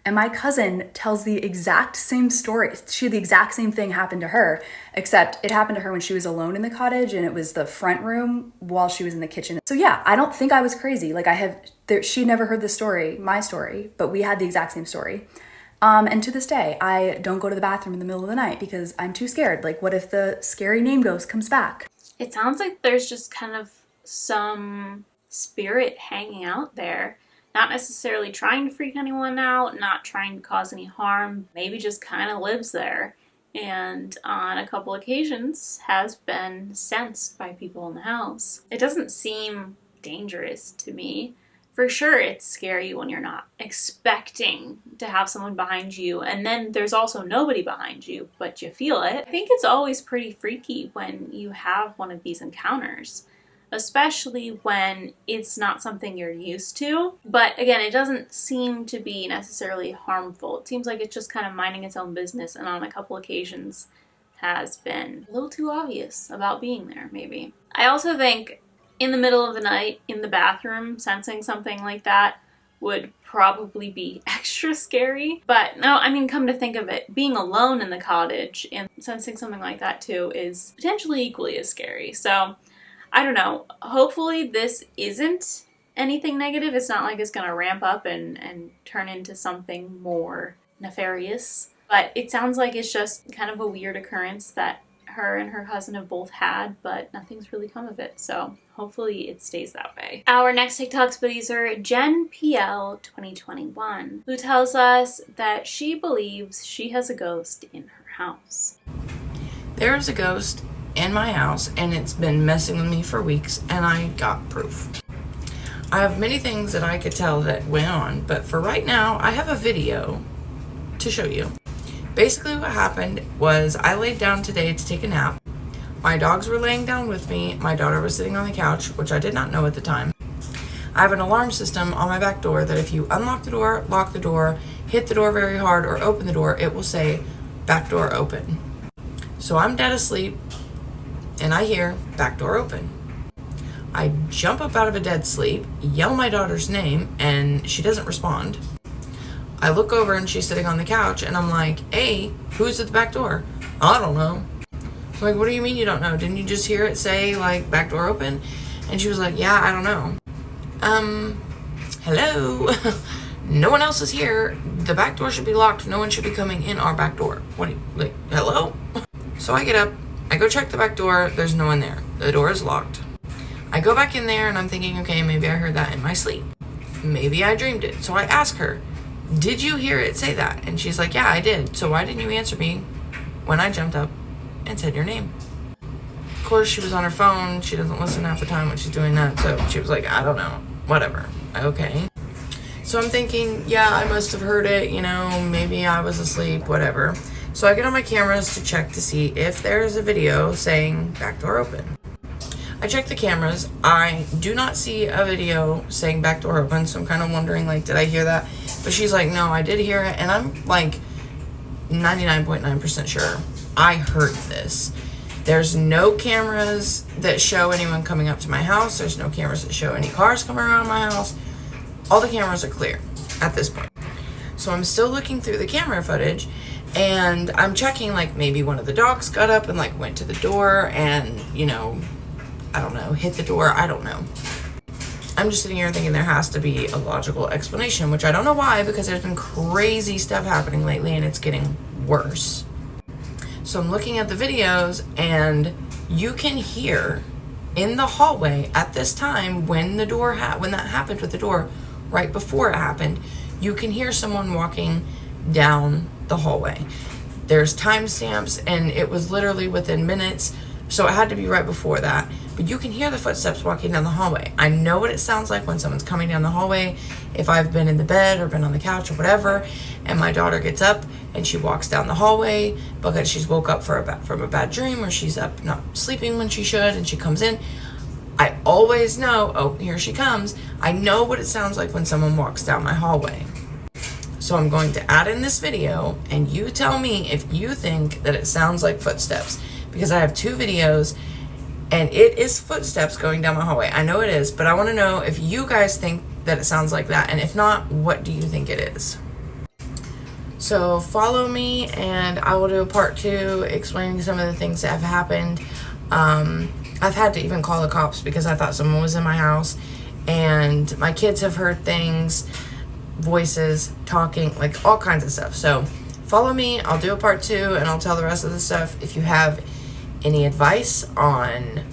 and my cousin tells the exact same story. She had the exact same thing happen to her, except it happened to her when she was alone in the cottage, and it was the front room while she was in the kitchen. So yeah, I don't think I was crazy. Like she never heard the story, my story, but we had the exact same story. And to this day, I don't go to the bathroom in the middle of the night because I'm too scared. Like, what if the scary name ghost comes back? It sounds like there's just kind of some spirit hanging out there. Not necessarily trying to freak anyone out, not trying to cause any harm, maybe just kind of lives there. And on a couple occasions has been sensed by people in the house. It doesn't seem dangerous to me. For sure, it's scary when you're not expecting to have someone behind you, and then there's also nobody behind you, but you feel it. I think it's always pretty freaky when you have one of these encounters, especially when it's not something you're used to. But again, it doesn't seem to be necessarily harmful. It seems like it's just kind of minding its own business, and on a couple occasions has been a little too obvious about being there, maybe. I also think in the middle of the night, in the bathroom, sensing something like that would probably be extra scary. But no, I mean, come to think of it, being alone in the cottage and sensing something like that too is potentially equally as scary. So I don't know. Hopefully this isn't anything negative. It's not like it's going to ramp up and turn into something more nefarious. But it sounds like it's just kind of a weird occurrence that her and her cousin have both had, but nothing's really come of it. So hopefully it stays that way. Our next TikTok user, Jen PL 2021, who tells us that she believes she has a ghost in her house. There is a ghost in my house, and it's been messing with me for weeks, and I got proof. I have many things that I could tell that went on, but for right now, I have a video to show you. Basically what happened was I laid down today to take a nap. My dogs were laying down with me. My daughter was sitting on the couch, which I did not know at the time. I have an alarm system on my back door that if you unlock the door, lock the door, hit the door very hard, or open the door, it will say back door open. So I'm dead asleep, and I hear back door open. I jump up out of a dead sleep, yell my daughter's name, and she doesn't respond. I look over and she's sitting on the couch, and I'm like, hey, who's at the back door? I don't know. I'm like, what do you mean you don't know? Didn't you just hear it say, like, back door open? And she was like, yeah, I don't know. Hello? No one else is here. The back door should be locked. No one should be coming in our back door. What do you, like, hello? So I get up, I go check the back door, there's no one there. The door is locked. I go back in there and I'm thinking, okay, maybe I heard that in my sleep. Maybe I dreamed it. So I ask her, did you hear it say that? And she's like, yeah, I did. So why didn't you answer me when I jumped up and said your name? Of course, she was on her phone. She doesn't listen half the time when she's doing that. So she was like, I don't know, whatever. Okay. So I'm thinking, yeah, I must have heard it, you know, maybe I was asleep, whatever. So I get on my cameras to check to see if there's a video saying back door open. I check the cameras. I do not see a video saying back door open, so I'm kind of wondering, like, did I hear that? But she's like, no, I did hear it, and I'm like 99.9% sure I heard this. There's no cameras that show anyone coming up to my house. There's no cameras that show any cars coming around my house. All the cameras are clear at this point. So I'm still looking through the camera footage, and I'm checking, like, maybe one of the dogs got up and, like, went to the door and, you know, I don't know, hit the door. I don't know. I'm just sitting here thinking there has to be a logical explanation, which I don't know why, because there's been crazy stuff happening lately and it's getting worse. So I'm looking at the videos, and you can hear in the hallway at this time when the door when that happened with the door, right before it happened, you can hear someone walking down the hallway. There's timestamps, and it was literally within minutes, so it had to be right before that. But you can hear the footsteps walking down the hallway. I know what it sounds like when someone's coming down the hallway. If I've been in the bed or been on the couch or whatever, and my daughter gets up and she walks down the hallway because she's woke up from a bad dream, or she's up not sleeping when she should, and she comes in, I always know, oh, here she comes. I know what it sounds like when someone walks down my hallway. So I'm going to add in this video, and you tell me if you think that it sounds like footsteps, because I have 2 videos, and it is footsteps going down my hallway. I know it is, but I want to know if you guys think that it sounds like that, and if not, what do you think it is? So follow me, and I will do a part 2 explaining some of the things that have happened. I've had to even call the cops because I thought someone was in my house, and my kids have heard things, voices, talking, like all kinds of stuff. So follow me, I'll do a part 2, and I'll tell the rest of the stuff. If you have any advice on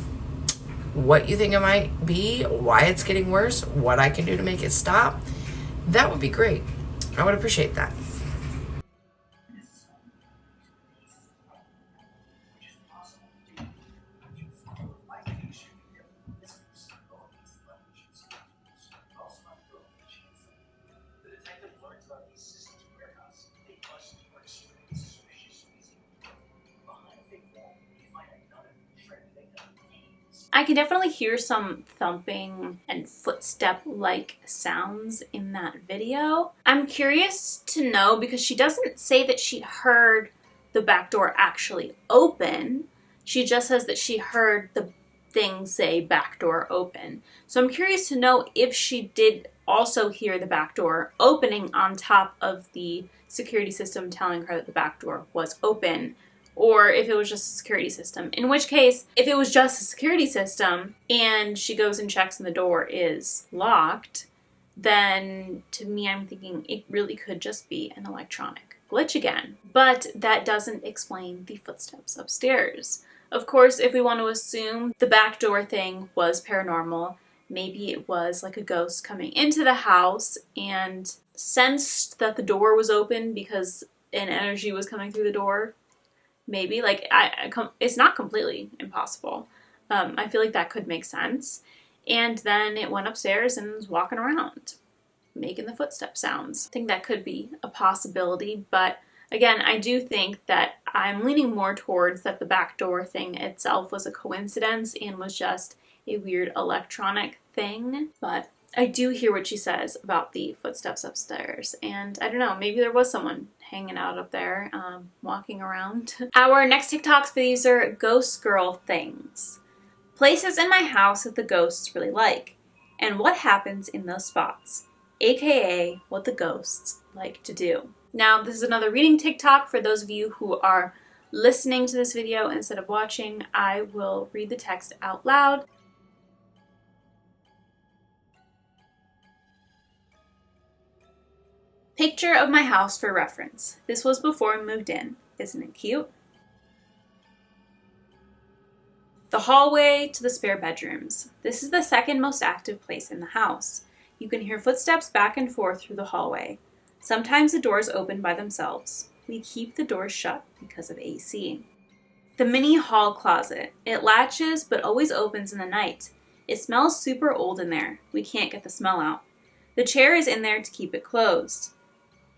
what you think it might be, why it's getting worse, what I can do to make it stop, that would be great. I would appreciate that. I can definitely hear some thumping and footstep-like sounds in that video. I'm curious to know, because she doesn't say that she heard the back door actually open. She just says that she heard the thing say back door open. So I'm curious to know if she did also hear the back door opening on top of the security system telling her that the back door was open, or if it was just a security system. In which case, if it was just a security system and she goes and checks and the door is locked, then to me, I'm thinking it really could just be an electronic glitch again. But that doesn't explain the footsteps upstairs. Of course, if we want to assume the back door thing was paranormal, maybe it was like a ghost coming into the house and sensed that the door was open because an energy was coming through the door. Maybe, like, it's not completely impossible. I feel like that could make sense. And then it went upstairs and was walking around, making the footstep sounds. I think that could be a possibility, but again, I do think that I'm leaning more towards that the back door thing itself was a coincidence and was just a weird electronic thing. But I do hear what she says about the footsteps upstairs, and I don't know, maybe there was someone hanging out up there, walking around. Our next TikToks, these are ghost girl things. Places in my house that the ghosts really like, and what happens in those spots, aka what the ghosts like to do. Now, this is another reading TikTok. For those of you who are listening to this video instead of watching, I will read the text out loud. Picture of my house for reference. This was before we moved in. Isn't it cute? The hallway to the spare bedrooms. This is the second most active place in the house. You can hear footsteps back and forth through the hallway. Sometimes the doors open by themselves. We keep the doors shut because of AC. The mini hall closet. It latches but always opens in the night. It smells super old in there. We can't get the smell out. The chair is in there to keep it closed.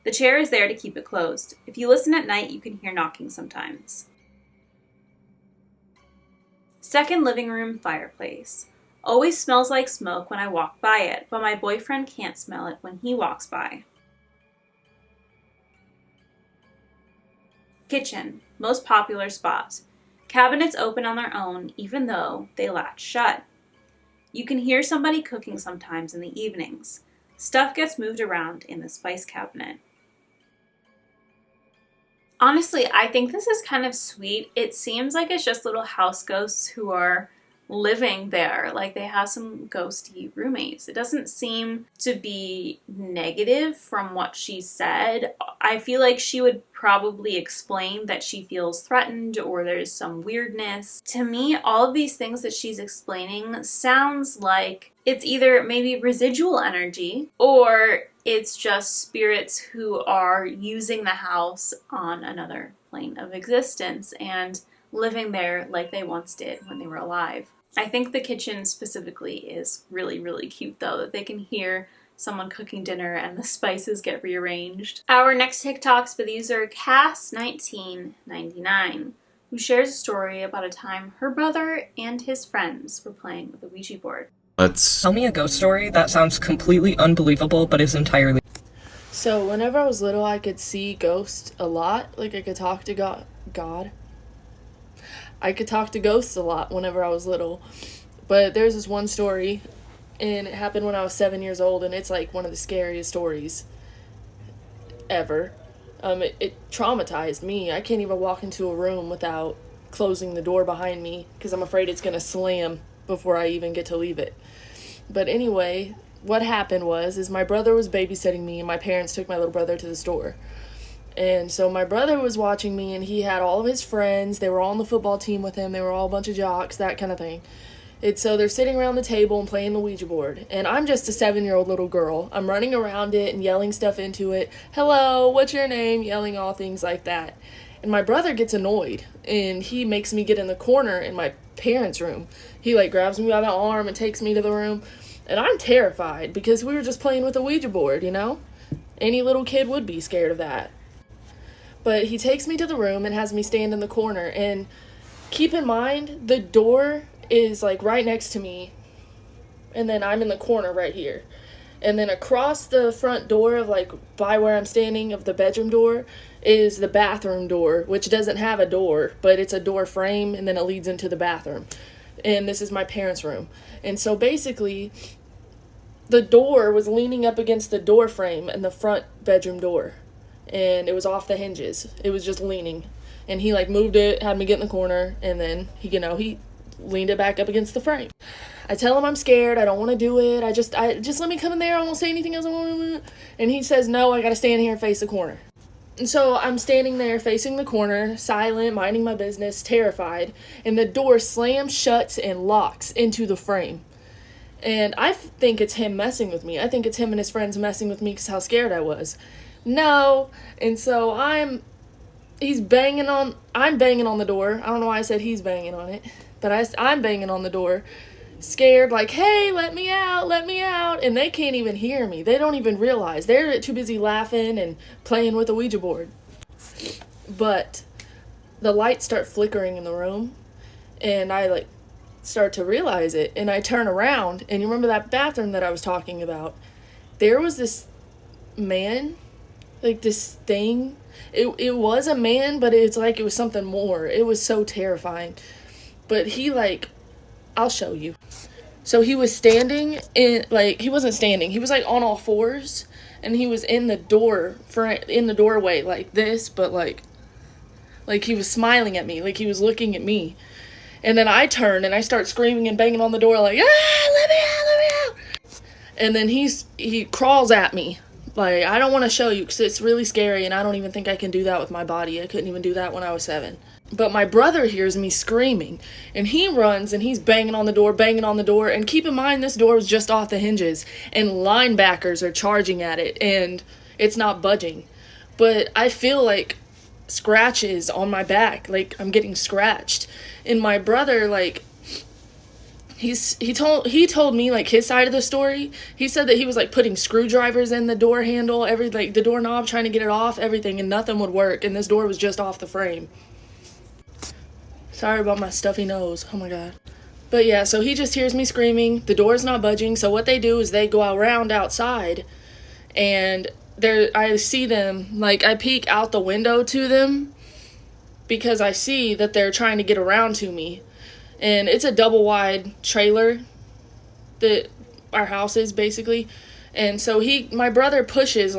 The chair is there to keep it closed. If you listen at night, you can hear knocking sometimes. Second living room fireplace. Always smells like smoke when I walk by it, but my boyfriend can't smell it when he walks by. Kitchen. Most popular spot. Cabinets open on their own, even though they latch shut. You can hear somebody cooking sometimes in the evenings. Stuff gets moved around in the spice cabinet. Honestly, I think this is kind of sweet. It seems like it's just little house ghosts who are living there. Like they have some ghosty roommates. It doesn't seem to be negative from what she said. I feel like she would probably explain that she feels threatened or there's some weirdness. To me, all of these things that she's explaining sounds like it's either maybe residual energy or it's just spirits who are using the house on another plane of existence and living there like they once did when they were alive. I think the kitchen specifically is really, really cute though, that they can hear someone cooking dinner and the spices get rearranged. Our next TikToks by the user Cass1999, who shares a story about a time her brother and his friends were playing with a Ouija board. Tell me a ghost story that sounds completely unbelievable but is entirely... So whenever I was little, I could see ghosts a lot. Like I could talk to God. I could talk to ghosts a lot whenever I was little. But there's this one story, and it happened when I was 7 years old, and it's like one of the scariest stories ever. It traumatized me. I can't even walk into a room without closing the door behind me because I'm afraid it's going to slam before I even get to leave it. But anyway, what happened was my brother was babysitting me, and my parents took my little brother to the store. And so my brother was watching me, and he had all of his friends. They were all on the football team with him. They were all a bunch of jocks, that kind of thing. And so they're sitting around the table and playing the Ouija board. And I'm just a 7-year-old little girl. I'm running around it and yelling stuff into it. Hello, what's your name? Yelling all things like that. And my brother gets annoyed, and he makes me get in the corner in my parents' room. He grabs me by the arm and takes me to the room. And I'm terrified because we were just playing with a Ouija board, you know? Any little kid would be scared of that. But he takes me to the room and has me stand in the corner. And keep in mind, the door is right next to me. And then I'm in the corner right here. And then across the front door of by where I'm standing of the bedroom door is the bathroom door, which doesn't have a door, but it's a door frame and then it leads into the bathroom. And this is my parents' room. And so basically, the door was leaning up against the door frame in the front bedroom door. And it was off the hinges. It was just leaning. And he moved it, had me get in the corner, and then he leaned it back up against the frame. I tell him I'm scared, I don't want to do it, I just let me come in there, I won't say anything else. And he says, no, I gotta stand here and face the corner. And so I'm standing there facing the corner, silent, minding my business, terrified, and the door slams, shuts, and locks into the frame. And I think it's him messing with me. I think it's him and his friends messing with me because how scared I was. No. And so I'm banging on the door. I don't know why I said he's banging on it, but I'm banging on the door, scared, hey, let me out, and they can't even hear me. They don't even realize. They're too busy laughing and playing with the Ouija board. But the lights start flickering in the room, and I start to realize it, and I turn around, and you remember that bathroom that I was talking about? There was this man, this thing. It was a man, but it's it was something more. It was so terrifying. But he I'll show you. So he was standing in, he wasn't standing. He was on all fours, and he was in the doorway like this, but he was smiling at me, he was looking at me. And then I turn and I start screaming and banging on the door let me out. And then he crawls at me. I don't want to show you because it's really scary, and I don't even think I can do that with my body. I couldn't even do that when I was 7. But my brother hears me screaming, and he runs, and he's banging on the door, and keep in mind, this door was just off the hinges, and linebackers are charging at it, and it's not budging. But I feel scratches on my back, I'm getting scratched. And my brother, he told me his side of the story. He said that he was putting screwdrivers in the door handle, the doorknob, trying to get it off, everything, and nothing would work, and this door was just off the frame. Sorry about my stuffy nose. Oh my god. But yeah, so he just hears me screaming. The door's not budging, so what they do is they go around outside, and I see them, I peek out the window to them because I see that they're trying to get around to me. And it's a double wide trailer that our house is basically. And so my brother pushes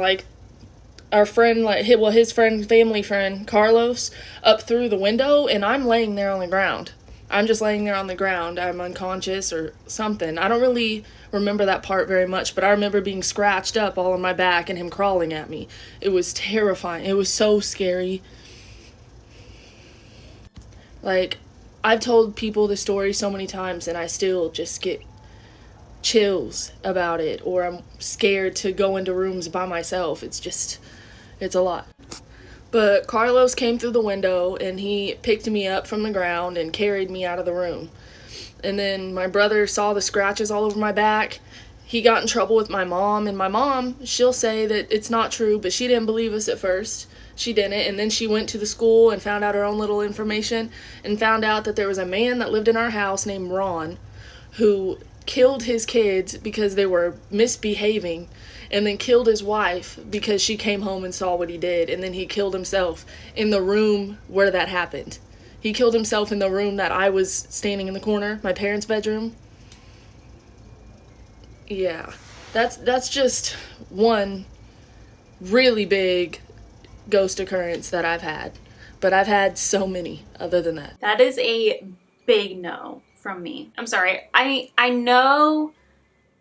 our friend, his friend, family friend, Carlos, up through the window, and I'm laying there on the ground. I'm just laying there on the ground. I'm unconscious or something. I don't really remember that part very much, but I remember being scratched up all on my back and him crawling at me. It was terrifying. It was so scary. Like, I've told people the story so many times, and I still just get chills about it, or I'm scared to go into rooms by myself. It's a lot. But Carlos came through the window, and he picked me up from the ground and carried me out of the room. And then my brother saw the scratches all over my back. He got in trouble with my mom, and my mom, she'll say that it's not true, but she didn't believe us at first. She didn't, and then she went to the school and found out her own little information and found out that there was a man that lived in our house named Ron who killed his kids because they were misbehaving, and then killed his wife because she came home and saw what he did, and then he killed himself in the room where that happened. He killed himself in the room that I was standing in the corner, my parents' bedroom. Yeah, that's just one really big ghost occurrence that I've had. But I've had so many other than that. That is a big no from me. I'm sorry. I know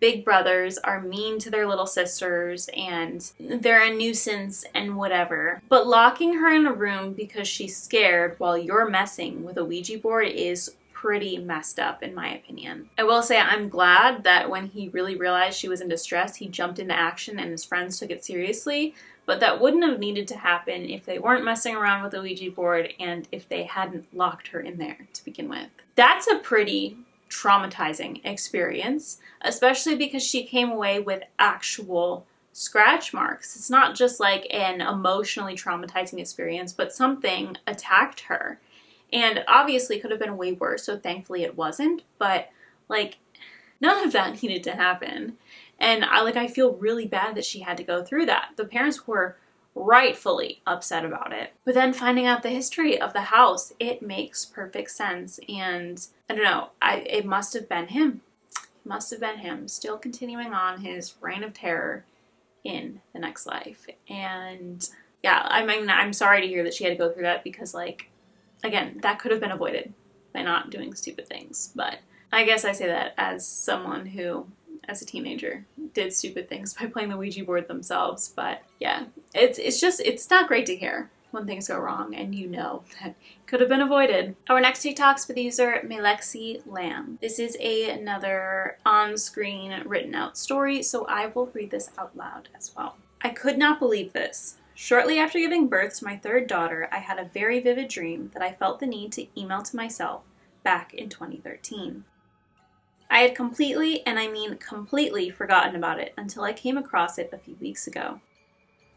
big brothers are mean to their little sisters and they're a nuisance and whatever. But locking her in a room because she's scared while you're messing with a Ouija board is pretty messed up, in my opinion. I will say I'm glad that when he really realized she was in distress, he jumped into action and his friends took it seriously. But that wouldn't have needed to happen if they weren't messing around with the Ouija board and if they hadn't locked her in there to begin with. That's a pretty traumatizing experience, especially because she came away with actual scratch marks. It's not just like an emotionally traumatizing experience, but something attacked her. And obviously could have been way worse, so thankfully it wasn't, but like none of that needed to happen. And I feel really bad that she had to go through that. The parents were rightfully upset about it. But then finding out the history of the house, it makes perfect sense. And I don't know, it must have been him. It must have been him, still continuing on his reign of terror in the next life. And yeah, I mean, I'm sorry to hear that she had to go through that because, like, again, that could have been avoided by not doing stupid things. But I guess I say that as someone who, as a teenager, did stupid things by playing the Ouija board themselves. But yeah, it's not great to hear when things go wrong and you know that could have been avoided. Our next TikTok's with the user Melexi Lamb. This is another on-screen written out story, so I will read this out loud as well. I could not believe this. Shortly after giving birth to my third daughter, I had a very vivid dream that I felt the need to email to myself back in 2013. I had completely, and I mean completely, forgotten about it until I came across it a few weeks ago.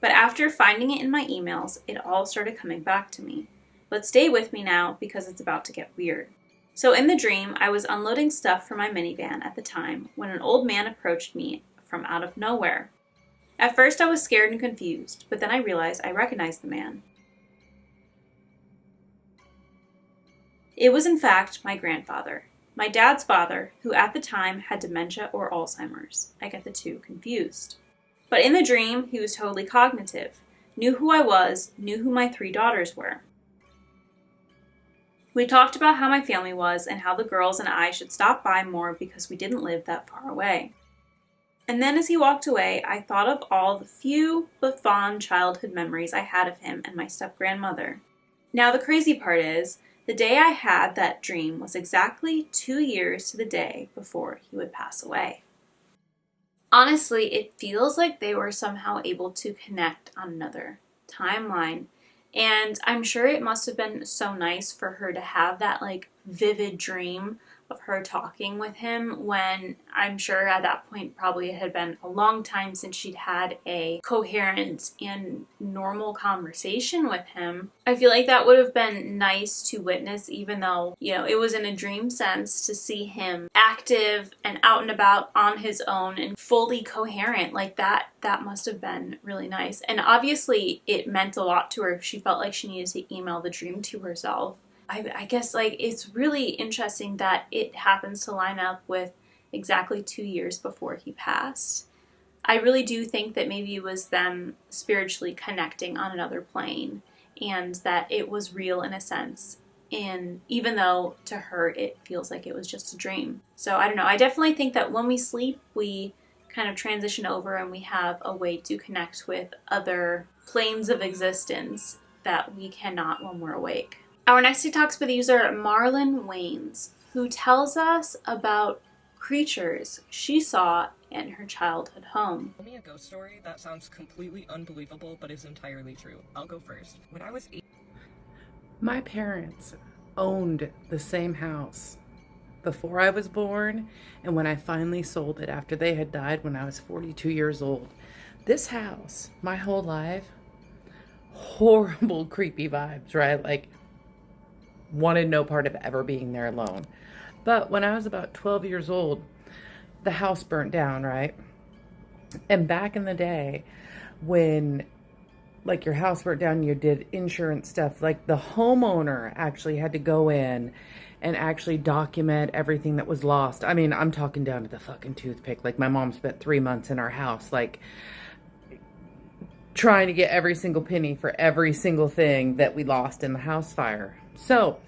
But after finding it in my emails, it all started coming back to me. But stay with me now because it's about to get weird. So in the dream, I was unloading stuff from my minivan at the time when an old man approached me from out of nowhere. At first I was scared and confused, but then I realized I recognized the man. It was in fact my grandfather. My dad's father, who at the time had dementia or Alzheimer's. I get the two confused. But in the dream, he was totally cognitive, knew who I was, knew who my 3 daughters were. We talked about how my family was and how the girls and I should stop by more because we didn't live that far away. And then as he walked away, I thought of all the few but fond childhood memories I had of him and my step-grandmother. Now the crazy part is, the day I had that dream was exactly 2 years to the day before he would pass away. Honestly, it feels like they were somehow able to connect on another timeline. And I'm sure it must have been so nice for her to have that vivid dream of her talking with him when I'm sure at that point probably it had been a long time since she'd had a coherent and normal conversation with him. I feel like that would have been nice to witness, even though, it was in a dream sense, to see him active and out and about on his own and fully coherent. That must have been really nice. And obviously it meant a lot to her if she felt like she needed to email the dream to herself. I guess it's really interesting that it happens to line up with exactly 2 years before he passed. I really do think that maybe it was them spiritually connecting on another plane, and that it was real in a sense, even though to her it feels like it was just a dream. So I don't know. I definitely think that when we sleep, we kind of transition over and we have a way to connect with other planes of existence that we cannot when we're awake. Our next TikTok's with user Marlon Waynes, who tells us about creatures she saw in her childhood home. Tell me a ghost story that sounds completely unbelievable but is entirely true. I'll go first. When I was 8, my parents owned the same house before I was born and when I finally sold it after they had died when I was 42 years old. This house, my whole life, horrible, creepy vibes, right? Like, wanted no part of ever being there alone. But when I was about 12 years old, the house burnt down, right? And back in the day, when like your house burnt down, you did insurance stuff, like the homeowner actually had to go in and actually document everything that was lost. I mean, I'm talking down to the fucking toothpick. Like, my mom spent 3 months in our house, like, trying to get every single penny for every single thing that we lost in the house fire. So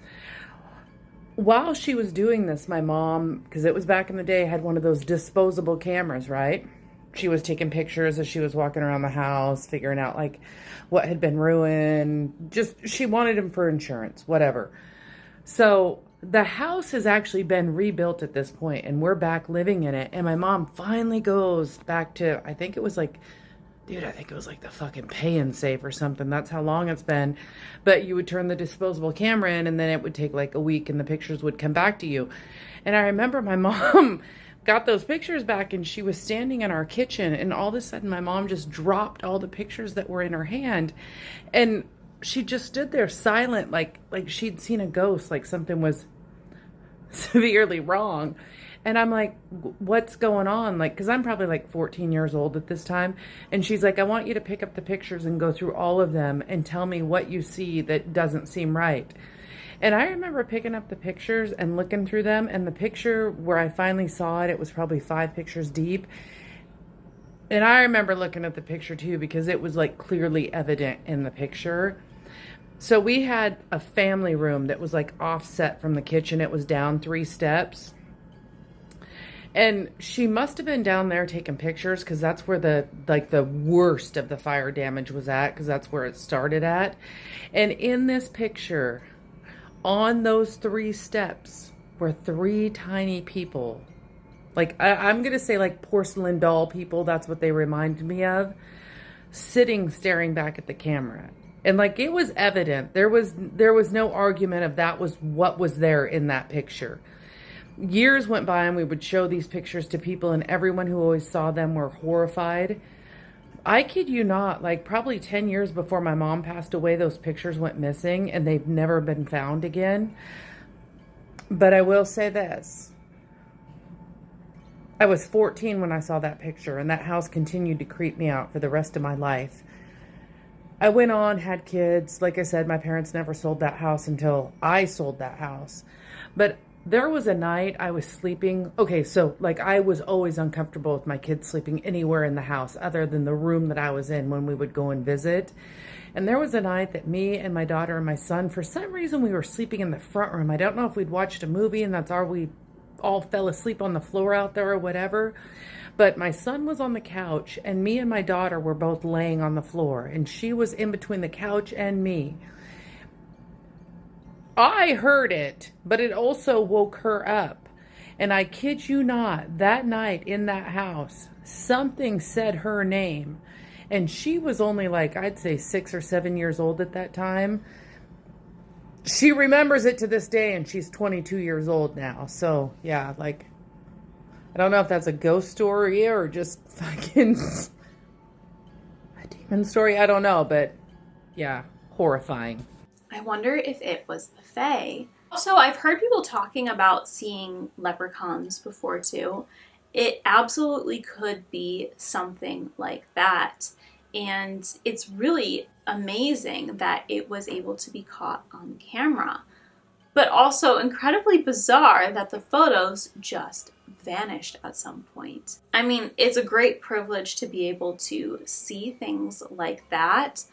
while she was doing this, my mom, because it was back in the day, had one of those disposable cameras, right? She was taking pictures as she was walking around the house, figuring out like what had been ruined. Just, she wanted them for insurance, whatever. So the house has actually been rebuilt at this point, and we're back living in it. And my mom finally goes back to, I think it was like the fucking Pay and Save or something. That's how long it's been. But you would turn the disposable camera in, and then it would take like a week, and the pictures would come back to you. And I remember my mom got those pictures back, and she was standing in our kitchen, and all of a sudden my mom just dropped all the pictures that were in her hand, and she just stood there silent, like she'd seen a ghost, like something was severely wrong. And I'm like, what's going on? Like, because I'm probably like 14 years old at this time. And she's like, I want you to pick up the pictures and go through all of them and tell me what you see that doesn't seem right. And I remember picking up the pictures and looking through them. And the picture where I finally saw it, it was probably 5 pictures deep. And I remember looking at the picture too, because it was like clearly evident in the picture. So we had a family room that was like offset from the kitchen. It was down 3 steps. And she must have been down there taking pictures, because that's where the worst of the fire damage was at, because that's where it started at. And in this picture, on those 3 steps, were 3 tiny people. Like, I'm going to say like porcelain doll people. That's what they reminded me of. Sitting, staring back at the camera. And like, it was evident. There was no argument of that was what was there in that picture. Years went by and we would show these pictures to people, and everyone who always saw them were horrified. I kid you not, like probably 10 years before my mom passed away, those pictures went missing and they've never been found again. But I will say this. I was 14 when I saw that picture, and that house continued to creep me out for the rest of my life. I went on, had kids. Like I said, my parents never sold that house until I sold that house. But there was a night I was sleeping. Okay, so like I was always uncomfortable with my kids sleeping anywhere in the house other than the room that I was in when we would go and visit. And there was a night that me and my daughter and my son, for some reason, we were sleeping in the front room. I don't know if we'd watched a movie and that's all we all fell asleep on the floor out there or whatever. But my son was on the couch, and me and my daughter were both laying on the floor, and she was in between the couch and me. I heard it, but it also woke her up. And I kid you not, that night in that house, something said her name. And she was only like, I'd say 6 or 7 years old at that time. She remembers it to this day, and she's 22 years old now. So, yeah, like, I don't know if that's a ghost story or just fucking a demon story. I don't know, but yeah, horrifying. I wonder if it was the Fae. Also, I've heard people talking about seeing leprechauns before too. It absolutely could be something like that. And it's really amazing that it was able to be caught on camera. But also incredibly bizarre that the photos just vanished at some point. I mean, it's a great privilege to be able to see things like that.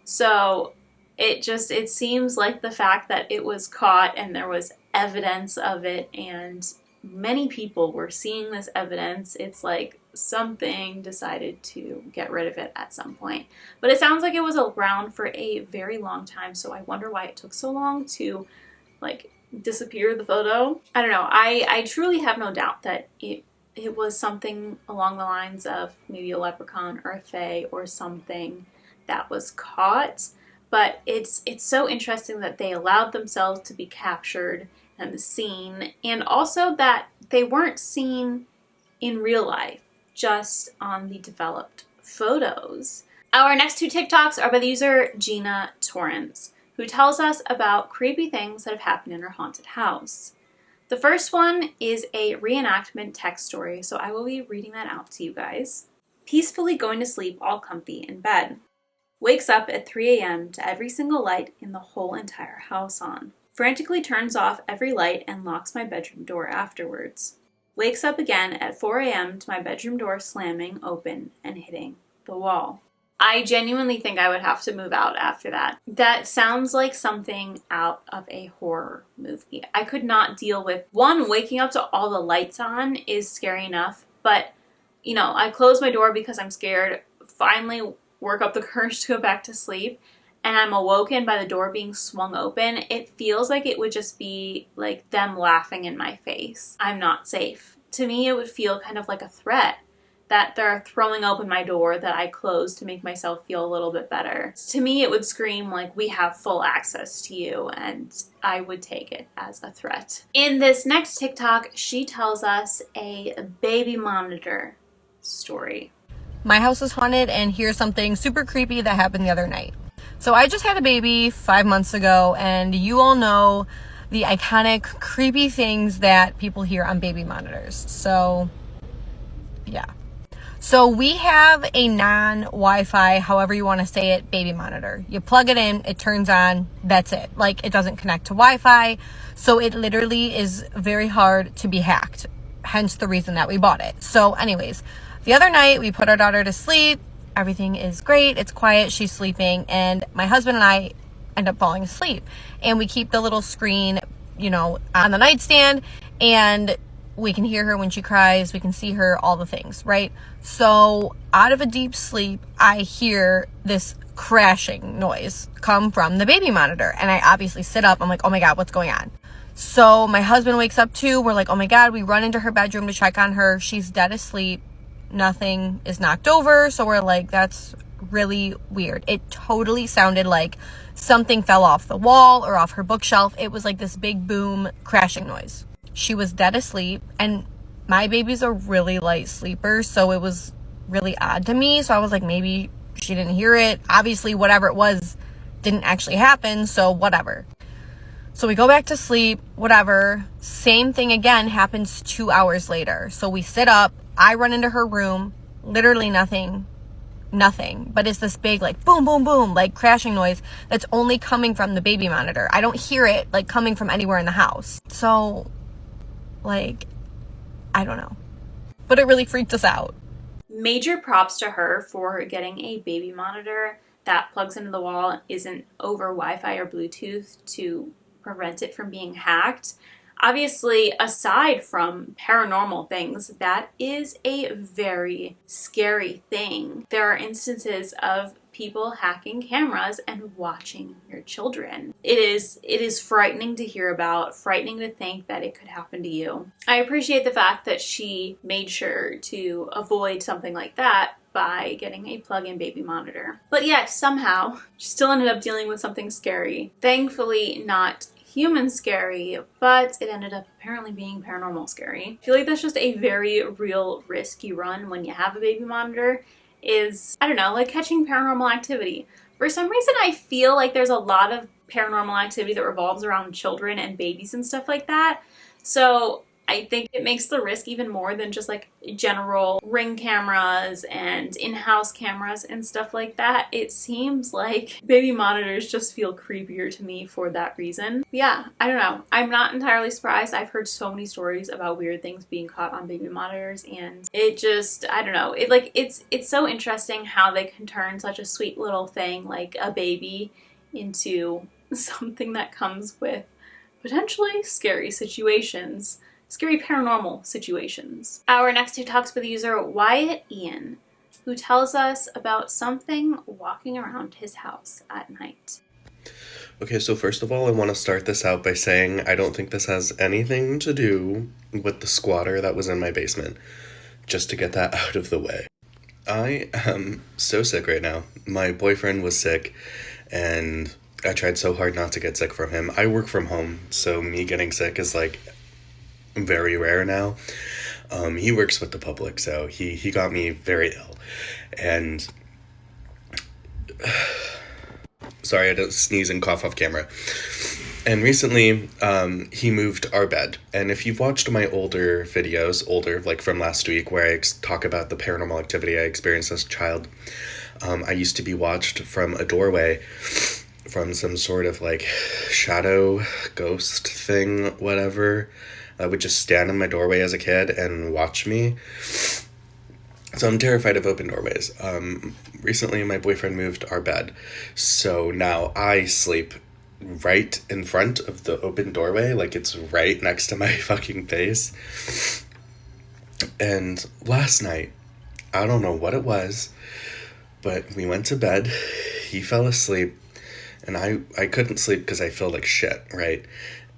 So it seems like the fact that it was caught and there was evidence of it and many people were seeing this evidence, it's like something decided to get rid of it at some point. But it sounds like it was around for a very long time, so I wonder why it took so long to like disappear the photo. I don't know. I truly have no doubt that it was something along the lines of maybe a leprechaun or a fae or something that was caught. But it's so interesting that they allowed themselves to be captured and seen, and also that they weren't seen in real life, just on the developed photos. Our next two TikToks are by the user Gina Torrance, who tells us about creepy things that have happened in her haunted house. The first one is a reenactment text story, so I will be reading that out to you guys. Peacefully going to sleep all comfy in bed. Wakes up at 3 a.m. to every single light in the whole entire house on. Frantically turns off every light and locks my bedroom door afterwards. Wakes up again at 4 a.m. to my bedroom door slamming open and hitting the wall. I genuinely think I would have to move out after that. That sounds like something out of a horror movie. I could not deal with, one, waking up to all the lights on is scary enough, but, you know, I close my door because I'm scared, finally work up the courage to go back to sleep, and I'm awoken by the door being swung open. It feels like it would just be like them laughing in my face. I'm not safe. To me, it would feel kind of like a threat that they're throwing open my door that I closed to make myself feel a little bit better. To me, it would scream like, we have full access to you, and I would take it as a threat. In this next TikTok, she tells us a baby monitor story. My house is haunted, and here's something super creepy that happened the other night. So I just had a baby 5 months ago, and you all know the iconic creepy things that people hear on baby monitors. So yeah. So we have a non-Wi-Fi, however you want to say it, baby monitor. You plug it in, it turns on, that's it. Like, it doesn't connect to Wi-Fi, so it literally is very hard to be hacked. Hence the reason that we bought it. So anyways, the other night we put our daughter to sleep. Everything is great. It's quiet. She's sleeping. And my husband and I end up falling asleep. And we keep the little screen, you know, on the nightstand. And we can hear her when she cries. We can see her, all the things, right? So out of a deep sleep, I hear this crashing noise come from the baby monitor. And I obviously sit up. I'm like, oh my God, what's going on? So my husband wakes up too. We're like, oh my God. We run into her bedroom to check on her. She's dead asleep. Nothing is knocked over, so we're like, that's really weird. It totally sounded like something fell off the wall or off her bookshelf. It was like this big boom crashing noise. She was dead asleep, and my baby's a really light sleeper, so it was really odd to me. So I was like, maybe she didn't hear it. Obviously, whatever it was didn't actually happen, so whatever. So we go back to sleep, whatever. Same thing again happens 2 hours later. So we sit up. I run into her room, literally nothing, but it's this big like boom, boom, boom, like crashing noise that's only coming from the baby monitor. I don't hear it like coming from anywhere in the house. So like, I don't know, but it really freaked us out. Major props to her for getting a baby monitor that plugs into the wall, isn't over Wi-Fi or Bluetooth to prevent it from being hacked. Obviously, aside from paranormal things, that is a very scary thing. There are instances of people hacking cameras and watching your children. It is frightening to hear about, frightening to think that it could happen to you. I appreciate the fact that she made sure to avoid something like that by getting a plug-in baby monitor. But yet, somehow, she still ended up dealing with something scary. Thankfully, not human scary, but it ended up apparently being paranormal scary. I feel like that's just a very real risk you run when you have a baby monitor, is, I don't know, like catching paranormal activity. For some reason, I feel like there's a lot of paranormal activity that revolves around children and babies and stuff like that. So I think it makes the risk even more than just like general Ring cameras and in-house cameras and stuff like that. It seems like baby monitors just feel creepier to me for that reason. Yeah, I don't know. I'm not entirely surprised. I've heard so many stories about weird things being caught on baby monitors, and it just, I don't know. It's so interesting how they can turn such a sweet little thing like a baby into something that comes with potentially scary situations. Scary paranormal situations. Our next two talks with user Wyatt Ian, who tells us about something walking around his house at night. Okay, so first of all, I want to start this out by saying I don't think this has anything to do with the squatter that was in my basement. Just to get that out of the way. I am so sick right now. My boyfriend was sick, and I tried so hard not to get sick from him. I work from home, so me getting sick is like very rare now. He works with the public, so he got me very ill. And sorry, I had to sneeze and cough off camera. And recently, he moved our bed. And if you've watched my older videos, like from last week, where I talk about the paranormal activity I experienced as a child, I used to be watched from a doorway from some sort of like shadow ghost thing, whatever. I would just stand in my doorway as a kid and watch me. So I'm terrified of open doorways. Recently, my boyfriend moved our bed. So now I sleep right in front of the open doorway. Like it's right next to my fucking face. And last night, I don't know what it was, but we went to bed. He fell asleep. And I couldn't sleep because I felt like shit, right?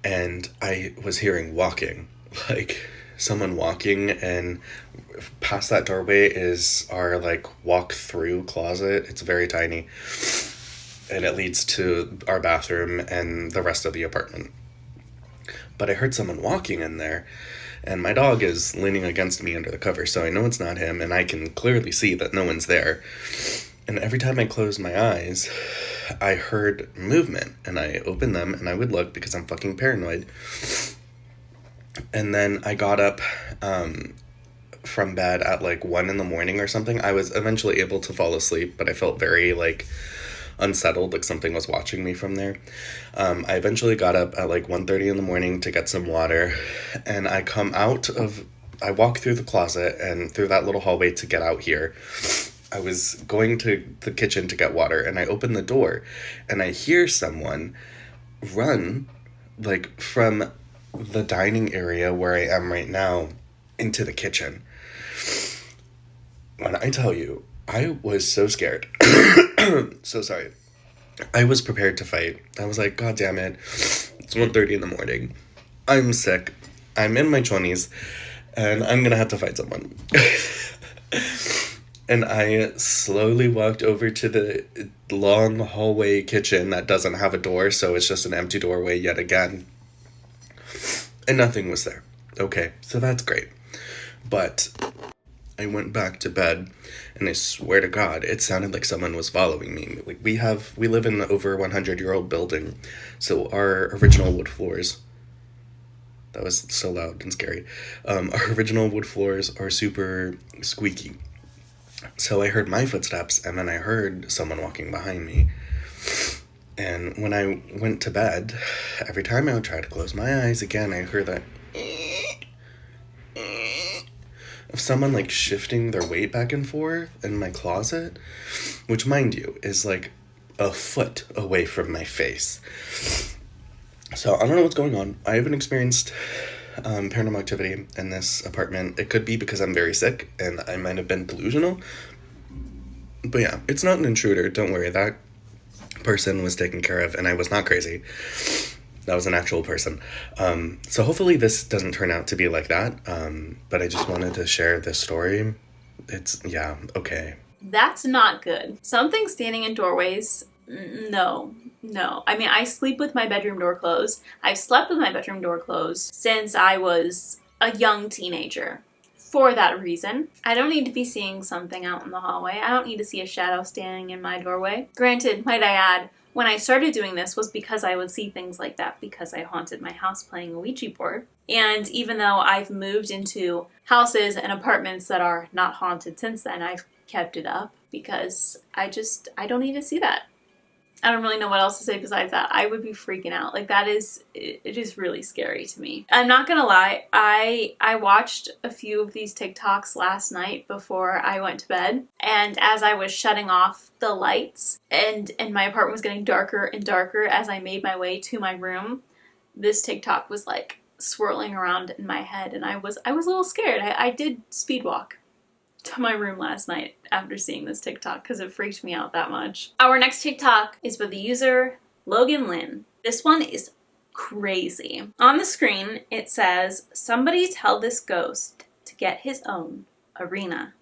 And I was hearing walking, like someone walking, and past that doorway is our like walk-through closet. It's very tiny, and it leads to our bathroom and the rest of the apartment. But I heard someone walking in there, and my dog is leaning against me under the cover, so I know it's not him, and I can clearly see that no one's there. And every time I closed my eyes, I heard movement, and I opened them, and I would look because I'm fucking paranoid. And then I got up from bed at like 1 a.m. or something. I was eventually able to fall asleep, but I felt very like unsettled, like something was watching me from there. I eventually got up at like 1:30 in the morning to get some water, and I walk through the closet and through that little hallway to get out here. I was going to the kitchen to get water, and I open the door, and I hear someone run, like, from the dining area where I am right now into the kitchen. When I tell you, I was so scared. So sorry. I was prepared to fight. I was like, God damn it. It's 1:30 in the morning. I'm sick. I'm in my 20s, and I'm gonna have to fight someone. And I slowly walked over to the long hallway kitchen that doesn't have a door, so it's just an empty doorway yet again. And nothing was there. Okay, so that's great. But I went back to bed, and I swear to God, it sounded like someone was following me. Like, we live in an over 100-year-old building, so our original wood floors, that was so loud and scary, our original wood floors are super squeaky. So I heard my footsteps, and then I heard someone walking behind me. And when I went to bed, every time I would try to close my eyes again, I heard that of someone like shifting their weight back and forth in my closet, which, mind you, is like a foot away from my face. So I don't know what's going on. I haven't experienced paranormal activity in this apartment. It could be because I'm very sick and I might have been delusional. But yeah, it's not an intruder. Don't worry. That person was taken care of, and I was not crazy. That was an actual person. So hopefully this doesn't turn out to be like that. But I just wanted to share this story. Yeah, okay. That's not good. Something standing in doorways, no. I mean, I sleep with my bedroom door closed. I've slept with my bedroom door closed since I was a young teenager. For that reason, I don't need to be seeing something out in the hallway. I don't need to see a shadow standing in my doorway. Granted, might I add, when I started doing this was because I would see things like that because I haunted my house playing a Ouija board. And even though I've moved into houses and apartments that are not haunted since then, I've kept it up because I don't need to see that. I don't really know what else to say besides that. I would be freaking out. Like, it is really scary to me. I'm not gonna lie, I watched a few of these TikToks last night before I went to bed, and as I was shutting off the lights and my apartment was getting darker and darker as I made my way to my room, this TikTok was like swirling around in my head, and I was a little scared. I did speed walk to my room last night after seeing this TikTok because it freaked me out that much. Our next TikTok is with the user Logan Lynn. This one is crazy. On the screen it says, "Somebody tell this ghost to get his own arena."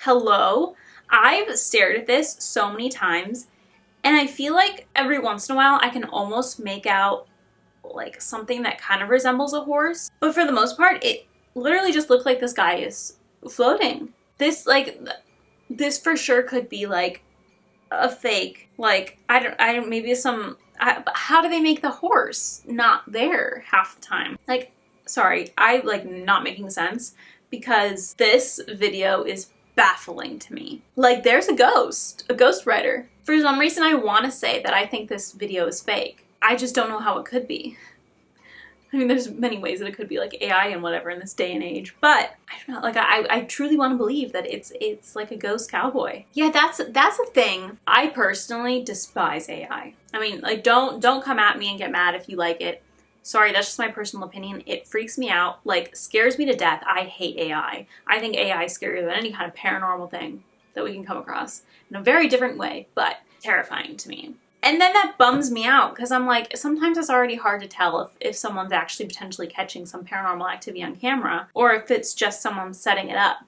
Hello? I've stared at this so many times, and I feel like every once in a while I can almost make out like something that kind of resembles a horse. But for the most part, it literally just looked like this guy is floating. This for sure could be like a fake. Like, I don't, maybe how do they make the horse not there half the time? Like, sorry, not making sense because this video is baffling to me. Like, there's a ghost writer. For some reason, I want to say that I think this video is fake. I just don't know how it could be. I mean, there's many ways that it could be, like AI and whatever in this day and age, but I don't know, like I truly want to believe that it's like a ghost cowboy. Yeah, that's a thing. I personally despise AI. I mean, like, don't come at me and get mad if you like it. Sorry, that's just my personal opinion. It freaks me out, like, scares me to death. I hate AI. I think AI is scarier than any kind of paranormal thing that we can come across in a very different way, but terrifying to me. And then that bums me out because I'm like, sometimes it's already hard to tell if someone's actually potentially catching some paranormal activity on camera or if it's just someone setting it up.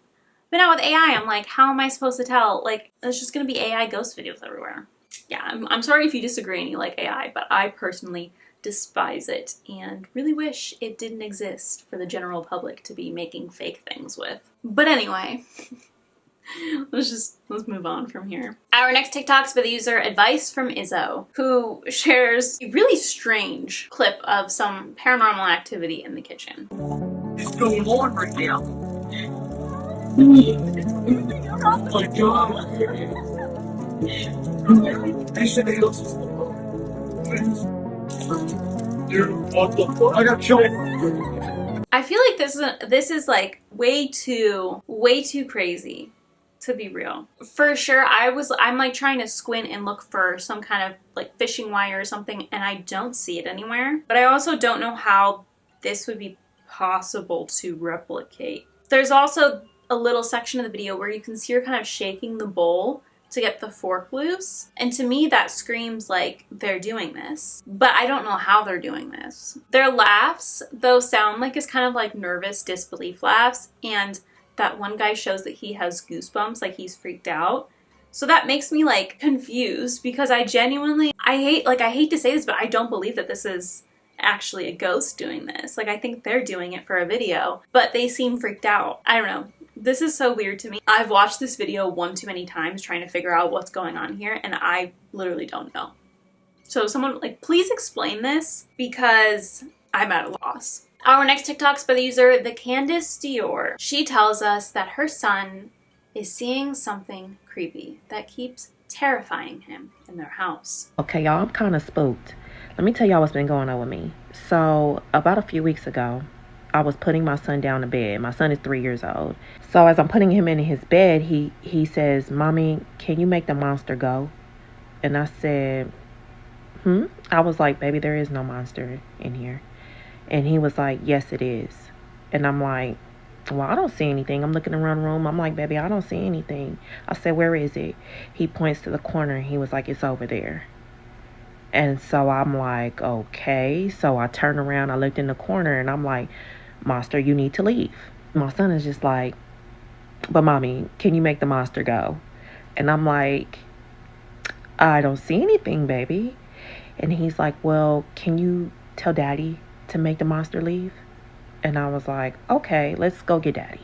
But now with AI, I'm like, how am I supposed to tell? Like, there's just going to be AI ghost videos everywhere. Yeah, I'm sorry if you disagree and you like AI, but I personally despise it and really wish it didn't exist for the general public to be making fake things with. But anyway, let's move on from here. Our next TikTok's by the user Advice from Izzo, who shares a really strange clip of some paranormal activity in the kitchen. What's going on right now? I feel like this is like way too crazy to be real. For sure, I'm like trying to squint and look for some kind of like fishing wire or something, and I don't see it anywhere. But I also don't know how this would be possible to replicate. There's also a little section of the video where you can see her kind of shaking the bowl to get the fork loose. And to me, that screams like they're doing this. But I don't know how they're doing this. Their laughs, though, sound like it's kind of like nervous disbelief laughs. And that one guy shows that he has goosebumps, like he's freaked out. So that makes me like confused because I hate to say this, but I don't believe that this is actually a ghost doing this. Like, I think they're doing it for a video, but they seem freaked out. I don't know. This is so weird to me. I've watched this video one too many times trying to figure out what's going on here, and I literally don't know. So someone, like, please explain this because I'm at a loss. Our next TikTok's by the user, the Candace Dior. She tells us that her son is seeing something creepy that keeps terrifying him in their house. Okay, y'all, I'm kind of spooked. Let me tell y'all what's been going on with me. So, about a few weeks ago, I was putting my son down to bed. My son is 3 years old. So as I'm putting him in his bed, he says, "Mommy, can you make the monster go?" And I said, I was like, "Baby, there is no monster in here." And he was like, "Yes, it is." And I'm like, "Well, I don't see anything." I'm looking around the room. I'm like, "Baby, I don't see anything." I said, "Where is it?" He points to the corner. He was like, "It's over there." And so I'm like, okay. So I turned around, I looked in the corner, and I'm like, monster, you need to leave. My son is just like, but mommy, can you make the monster go? And I'm like, I don't see anything, baby. And he's like, well, can you tell daddy to make the monster leave? And I was like, okay, let's go get daddy.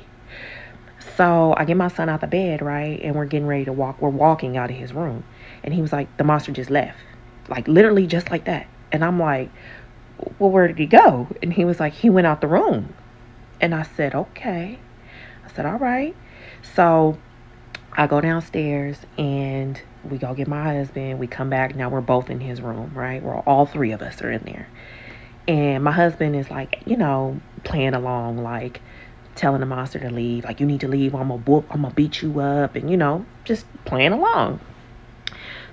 So I get my son out the bed, right? And we're getting ready to walk. We're walking out of his room. And he was like, the monster just left. Like, literally just like that. And I'm like, well, where did he go? And he was like, he went out the room. And I said, okay. I said, all right. So I go downstairs and we go get my husband. We come back. Now we're both in his room, right? We're all three of us are in there. And my husband is like, you know, playing along, like telling the monster to leave. Like, you need to leave. I'm gonna beat you up. And, you know, just playing along.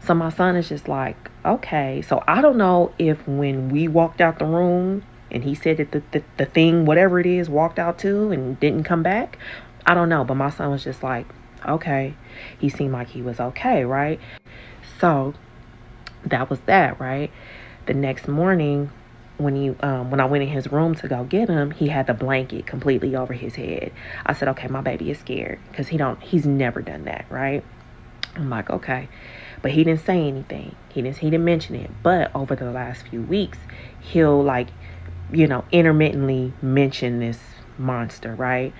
So my son is just like, okay. So I don't know if when we walked out the room and he said that the thing, whatever it is, walked out too and didn't come back. I don't know. But my son was just like, okay. He seemed like he was okay, right? So that was that, right? The next morning, when I went in his room to go get him, he had the blanket completely over his head. I said, okay, my baby is scared because he's never done that, right? I'm like, okay. But he didn't say anything. He didn't mention it. But over the last few weeks, he'll, like, you know, intermittently mention this monster, right?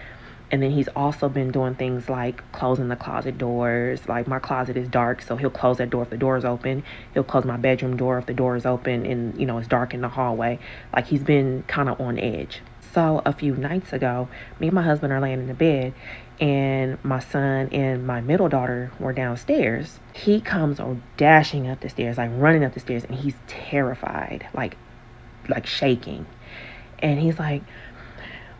And then he's also been doing things like closing the closet doors. Like, my closet is dark, so he'll close that door if the door is open. He'll close my bedroom door if the door is open and, you know, it's dark in the hallway. Like, he's been kind of on edge. So a few nights ago, me and my husband are laying in the bed, and my son and my middle daughter were downstairs. He comes dashing up the stairs, like running up the stairs, and he's terrified, like shaking. And he's like,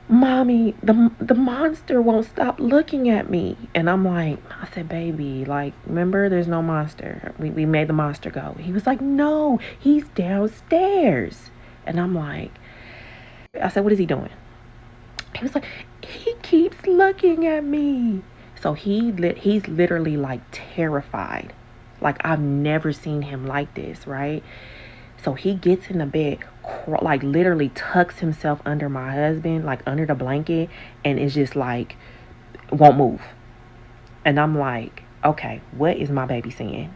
Mommy, the monster won't stop looking at me. And I'm like, I said, baby, like, remember, there's no monster. We made the monster go. He was like, no, he's downstairs. And I'm like, I said, what is he doing? He was like, he keeps looking at me. So he's literally like terrified. Like, I've never seen him like this, right? So he gets in the bed, like literally tucks himself under my husband, like under the blanket, and is just like, won't move. And I'm like, okay, what is my baby seeing?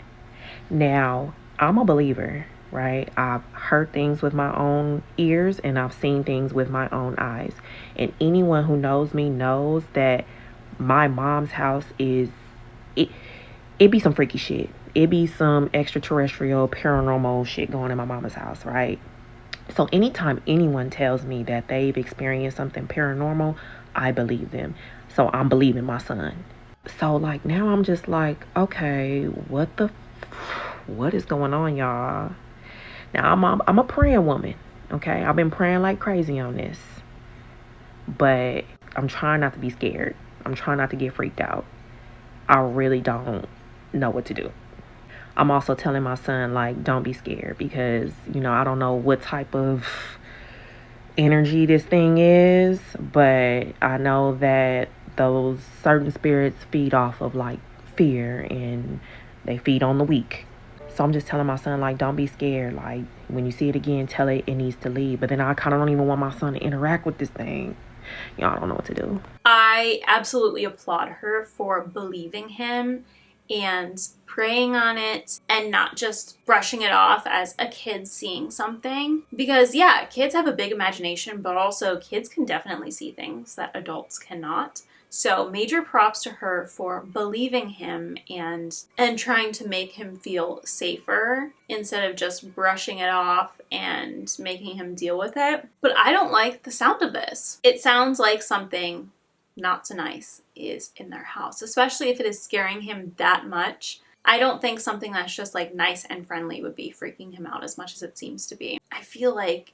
Now, I'm a believer, right? I've heard things with my own ears and I've seen things with my own eyes. And anyone who knows me knows that my mom's house it be some freaky shit. It be some extraterrestrial paranormal shit going in my mama's house, right? So anytime anyone tells me that they've experienced something paranormal, I believe them. So I'm believing my son. So like now I'm just like, okay, what is going on, y'all? Now I'm a praying woman, okay? I've been praying like crazy on this. But I'm trying not to be scared. I'm trying not to get freaked out. I really don't know what to do. I'm also telling my son, like, don't be scared because, you know, I don't know what type of energy this thing is, but I know that those certain spirits feed off of, like, fear and they feed on the weak. So I'm just telling my son, like, don't be scared. Like, when you see it again, tell it needs to leave. But then I kind of don't even want my son to interact with this thing. Y'all don't know what to do. I absolutely applaud her for believing him and praying on it and not just brushing it off as a kid seeing something. Because yeah, kids have a big imagination, but also kids can definitely see things that adults cannot. So major props to her for believing him and trying to make him feel safer instead of just brushing it off and making him deal with it. But I don't like the sound of this. It sounds like something not so nice is in their house, especially if it is scaring him that much. I don't think something that's just like nice and friendly would be freaking him out as much as it seems to be. I feel like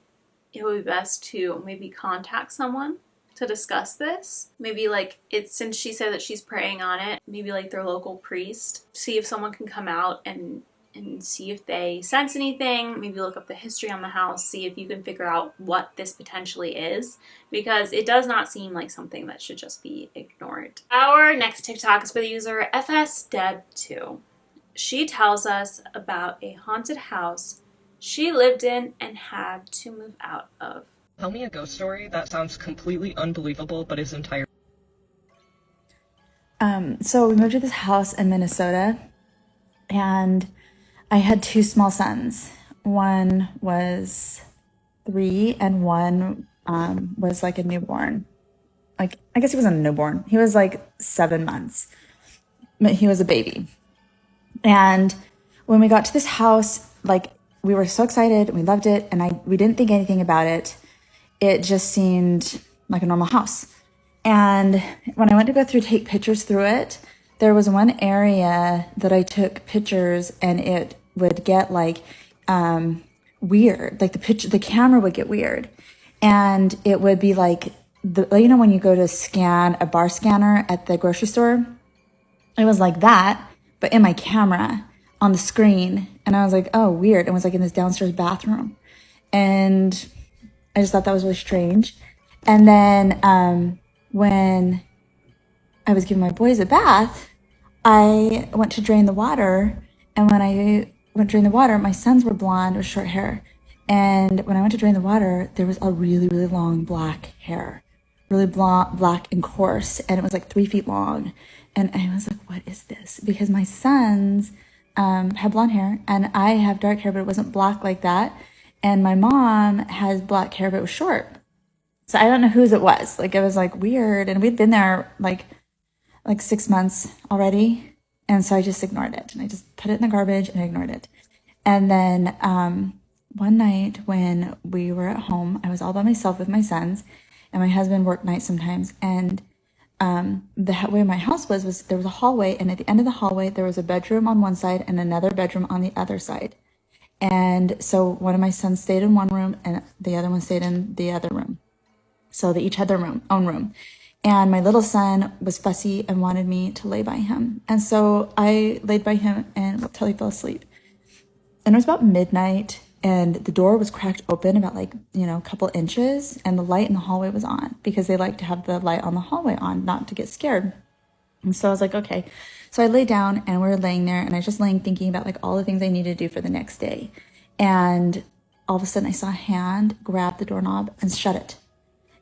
it would be best to maybe contact someone to discuss this. Maybe like since she said that she's praying on it, maybe like their local priest, see if someone can come out and see if they sense anything, maybe look up the history on the house, see if you can figure out what this potentially is, because it does not seem like something that should just be ignored. Our next TikTok is by the user FSDeb2. She tells us about a haunted house she lived in and had to move out of. Tell me a ghost story that sounds completely unbelievable but is entirely. So we moved to this house in Minnesota, and I had two small sons. One was 3 and one was like a newborn. Like, I guess he wasn't a newborn. He was like 7 months, but he was a baby. And when we got to this house, like, we were so excited, we loved it, and we didn't think anything about it. It just seemed like a normal house. And when I went to go take pictures through it, there was one area that I took pictures and it would get like weird. Like the camera would get weird. And it would be like, when you go to scan a bar scanner at the grocery store, it was like that, but in my camera on the screen. And I was like, oh, weird. It was like in this downstairs bathroom. And I just thought that was really strange. And then when I was giving my boys a bath, I went to drain the water. And when I went to drain the water, my sons were blonde with short hair. And when I went to drain the water, there was a really, really long black hair, really black and coarse. And it was like 3 feet long. And I was like, what is this? Because my sons have blonde hair and I have dark hair, but it wasn't black like that. And my mom has black hair, but it was short. So I don't know whose it was. Like, it was like weird. And we'd been there like 6 months already. And so I just ignored it. And I just put it in the garbage and I ignored it. And then one night when we were at home, I was all by myself with my sons, and my husband worked nights sometimes. And the way my house was there was a hallway. And at the end of the hallway, there was a bedroom on one side and another bedroom on the other side. And so one of my sons stayed in one room and the other one stayed in the other room. So they each had their own room. And my little son was fussy and wanted me to lay by him. And so I laid by him until he fell asleep. And it was about midnight and the door was cracked open about a couple inches, and the light in the hallway was on because they like to have the light on the hallway on, not to get scared. And so I was like, okay. So I lay down and we were laying there and I was just laying thinking about all the things I needed to do for the next day. And all of a sudden I saw a hand grab the doorknob and shut it.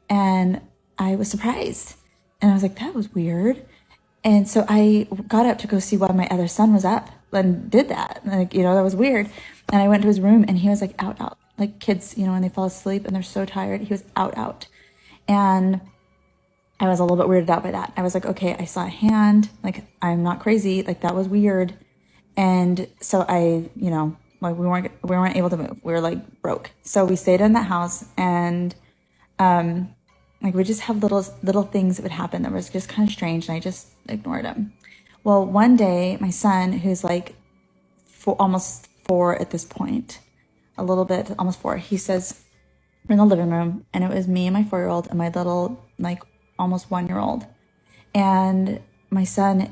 And I was surprised. And I was like, that was weird. And so I got up to go see why my other son was up and did that. That was weird. And I went to his room and he was out. Like kids, when they fall asleep and they're so tired, he was out. And I was a little bit weirded out by that. I was like, okay, I saw a hand. I'm not crazy. That was weird. And so I, we weren't able to move. We were broke. So we stayed in that house, and we just have little things that would happen that was just kind of strange, and I just ignored them. Well, one day my son, who's almost 4 at this point, a little bit, almost 4, he says, we're in the living room, and it was me and my 4-year-old and my little, almost 1-year-old. And my son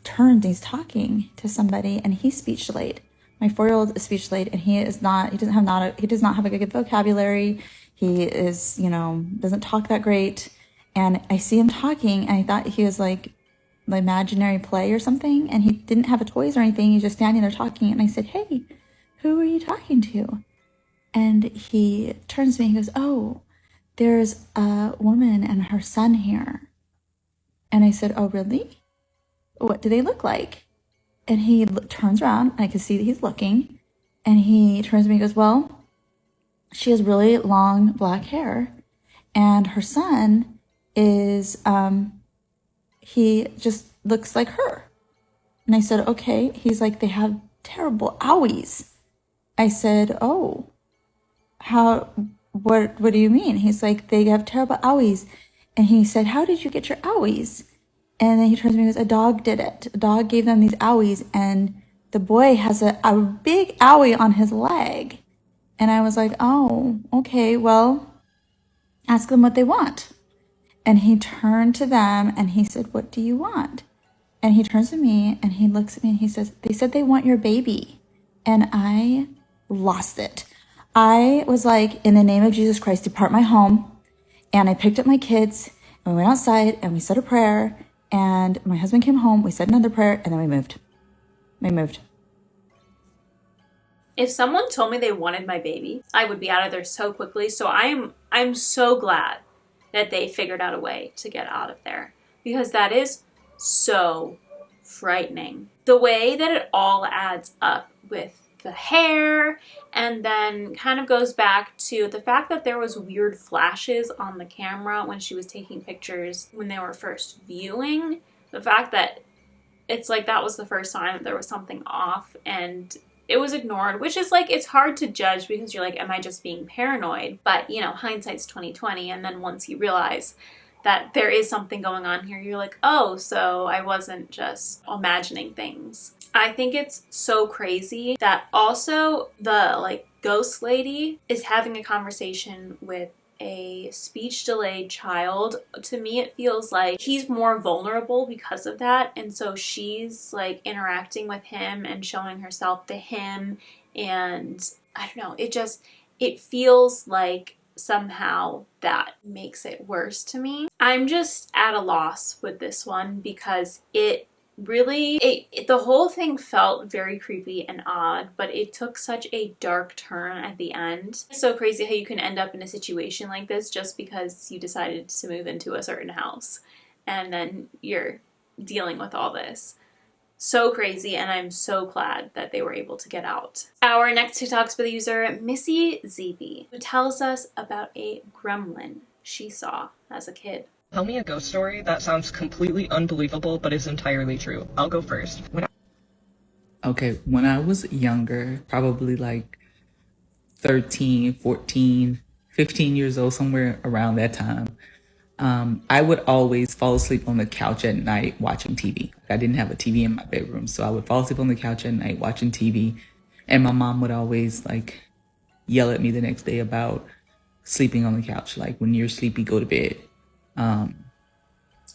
turned, he's talking to somebody, and he's speech delayed. My 4-year-old is speech delayed, and he does not have a good vocabulary. He is, doesn't talk that great. And I see him talking, and I thought he was the imaginary play or something, and he didn't have toys or anything. He's just standing there talking. And I said, hey, who are you talking to? And he turns to me, he goes, oh, there's a woman and her son here. And I said, oh, really? What do they look like? And he turns around, and I can see that he's looking, and he turns to me and goes, well, she has really long black hair, and her son is, he just looks like her. And I said, okay. He's like, they have terrible owies. I said, oh, what do you mean? He's like, they have terrible owies. And he said, how did you get your owies? And then he turns to me and goes, a dog did it. A dog gave them these owies, and the boy has a big owie on his leg. And I was like, oh, okay, well, ask them what they want. And he turned to them and he said, what do you want? And he turns to me and he looks at me and he says, they said they want your baby. And I lost it. I was like, in the name of Jesus Christ, depart my home. And I picked up my kids and we went outside and we said a prayer. And my husband came home, we said another prayer, and then we moved. If someone told me they wanted my baby, I would be out of there so quickly. So I'm so glad that they figured out a way to get out of there, because that is so frightening. The way that it all adds up with the hair, and then kind of goes back to the fact that there was weird flashes on the camera when she was taking pictures when they were first viewing. The fact that it's like that was the first time that there was something off and it was ignored, which is like, it's hard to judge because you're like, am I just being paranoid? But you know, hindsight's 20/20, and then once you realize that there is something going on here, you're like, oh, so I wasn't just imagining things. I think it's so crazy that also the like ghost lady is having a conversation with a speech delayed child. To me, it feels like he's more vulnerable because of that, and so she's like interacting with him and showing herself to him, and I don't know, it feels like somehow that makes it worse to me. I'm just at a loss with this one because it really, the whole thing felt very creepy and odd, but it took such a dark turn at the end. It's so crazy how you can end up in a situation like this just because you decided to move into a certain house and then you're dealing with all this. So crazy, and I'm so glad that they were able to get out. Our next TikTok's by the user Missy ZB, who tells us about a gremlin she saw as a kid. Tell me a ghost story that sounds completely unbelievable but is entirely true. I'll go first. Okay, when I was younger, probably like 13, 14, 15 years old, somewhere around that time, I would always fall asleep on the couch at night watching TV. I didn't have a TV in my bedroom, so I would fall asleep on the couch at night watching TV, and my mom would always like yell at me the next day about sleeping on the couch. Like, when you're sleepy, go to bed.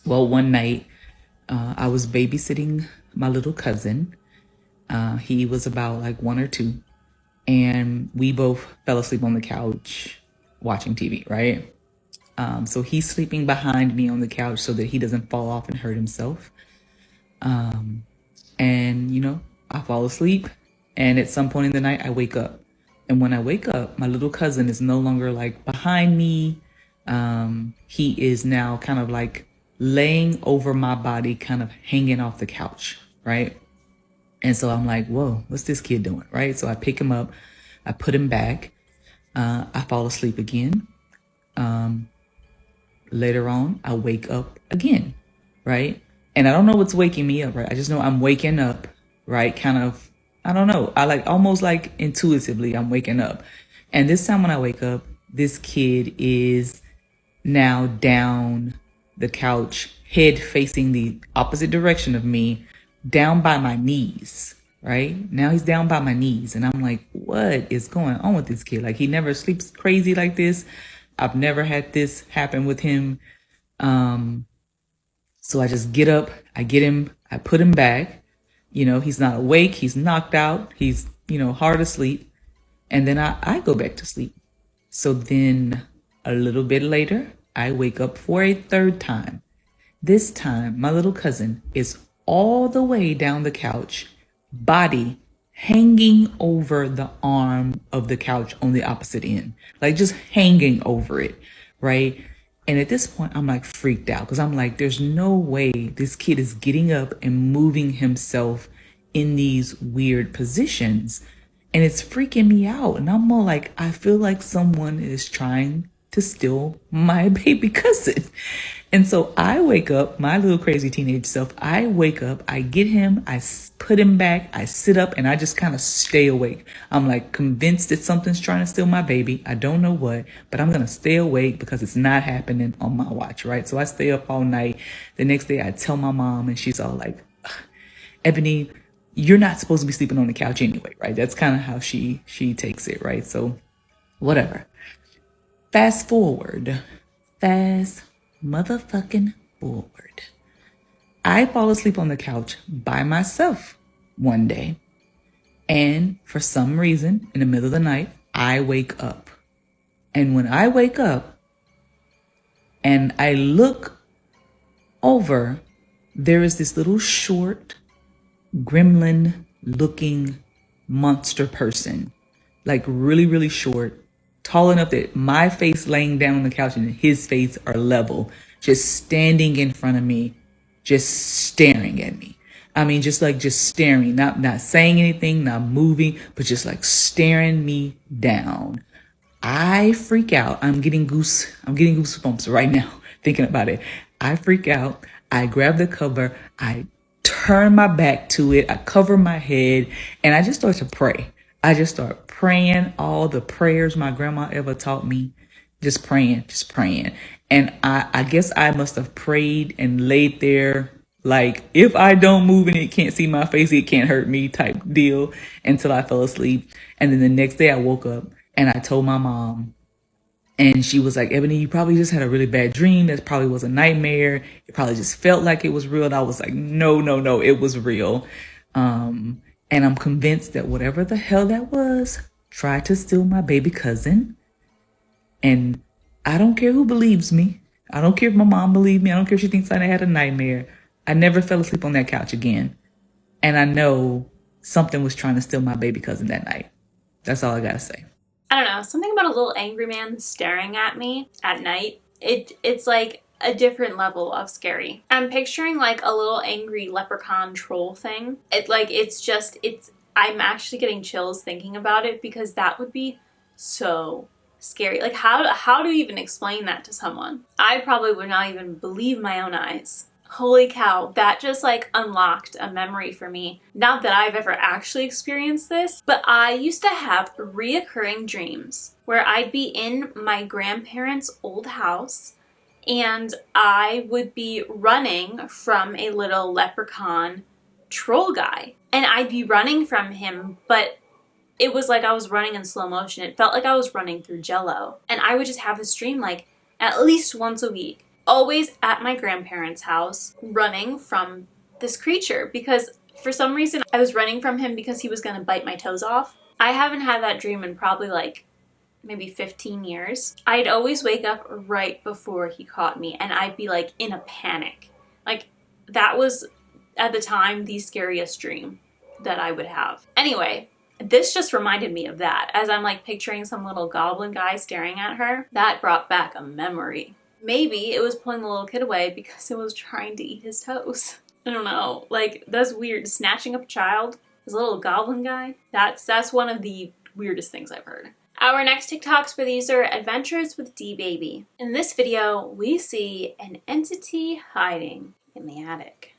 Well, one night, I was babysitting my little cousin. He was about like 1 or 2, and we both fell asleep on the couch watching TV, right? So he's sleeping behind me on the couch so that he doesn't fall off and hurt himself. And you know, I fall asleep, and at some point in the night, I wake up. And when I wake up, my little cousin is no longer like behind me. He is now kind of like laying over my body, kind of hanging off the couch, right? And so I'm like, whoa, what's this kid doing, right? So I pick him up, I put him back, I fall asleep again. Later on, I wake up again, right? And I don't know what's waking me up, right? I just know I'm waking up, right? Kind of, I don't know. I like almost like intuitively I'm waking up. And this time when I wake up, this kid is now down the couch, head facing the opposite direction of me, down by my knees, right? Now he's down by my knees. And I'm like, what is going on with this kid? Like, he never sleeps crazy like this. I've never had this happen with him. So I just get up, I get him, I put him back. You know, he's not awake, he's knocked out, he's, you know, hard asleep. And then I go back to sleep. So then a little bit later, I wake up for a third time. This time, my little cousin is all the way down the couch, body hanging over the arm of the couch on the opposite end, like just hanging over it, right? And at this point, I'm like freaked out because I'm like, there's no way this kid is getting up and moving himself in these weird positions. And it's freaking me out. And I'm more like, I feel like someone is trying to steal my baby cousin. And so I wake up, my little crazy teenage self, I wake up, I get him, I put him back, I sit up, and I just kind of stay awake. I'm like convinced that something's trying to steal my baby. I don't know what, but I'm going to stay awake because it's not happening on my watch, right? So I stay up all night. The next day I tell my mom, and she's all like, Ebony, you're not supposed to be sleeping on the couch anyway, right? That's kind of how she takes it, right? So whatever. Fast motherfucking forward. I fall asleep on the couch by myself one day. And for some reason, in the middle of the night, I wake up. And when I wake up and I look over, there is this little short, gremlin looking monster person like really, really short, tall enough that my face laying down on the couch and his face are level, just standing in front of me, just staring at me. I mean, just staring, not saying anything, not moving, but just like staring me down. I freak out. I'm getting goosebumps right now thinking about it. I freak out. I grab the cover. I turn my back to it. I cover my head and I just start to pray. I just start praying all the prayers my grandma ever taught me. Just praying. And I guess I must have prayed and laid there like, if I don't move and it can't see my face, it can't hurt me type deal until I fell asleep. And then the next day I woke up and I told my mom. And she was like, Ebony, you probably just had a really bad dream. That probably was a nightmare. It probably just felt like it was real. And I was like, no, it was real. And I'm convinced that whatever the hell that was tried to steal my baby cousin. And I don't care who believes me. I don't care if my mom believed me. I don't care if she thinks I had a nightmare. I never fell asleep on that couch again. And I know something was trying to steal my baby cousin that night. That's all I gotta say. I don't know, something about a little angry man staring at me at night. It's like a different level of scary. I'm picturing like a little angry leprechaun troll thing. I'm actually getting chills thinking about it because that would be so scary. Like how do you even explain that to someone? I probably would not even believe my own eyes. Holy cow, that just like unlocked a memory for me. Not that I've ever actually experienced this, but I used to have reoccurring dreams where I'd be in my grandparents' old house and I would be running from a little leprechaun troll guy. And I'd be running from him, but it was like I was running in slow motion. It felt like I was running through Jell-O. And I would just have this dream like at least once a week. Always at my grandparents' house, running from this creature because for some reason I was running from him because he was going to bite my toes off. I haven't had that dream in probably like maybe 15 years. I'd always wake up right before he caught me and I'd be like in a panic. Like that was at the time the scariest dream that I would have. Anyway, this just reminded me of that as I'm like picturing some little goblin guy staring at her. That brought back a memory. Maybe it was pulling the little kid away because it was trying to eat his toes. I don't know. Like, that's weird. Snatching up a child, this little goblin guy. That's one of the weirdest things I've heard. Our next TikToks for these are Adventures with D-Baby. In this video, we see an entity hiding in the attic.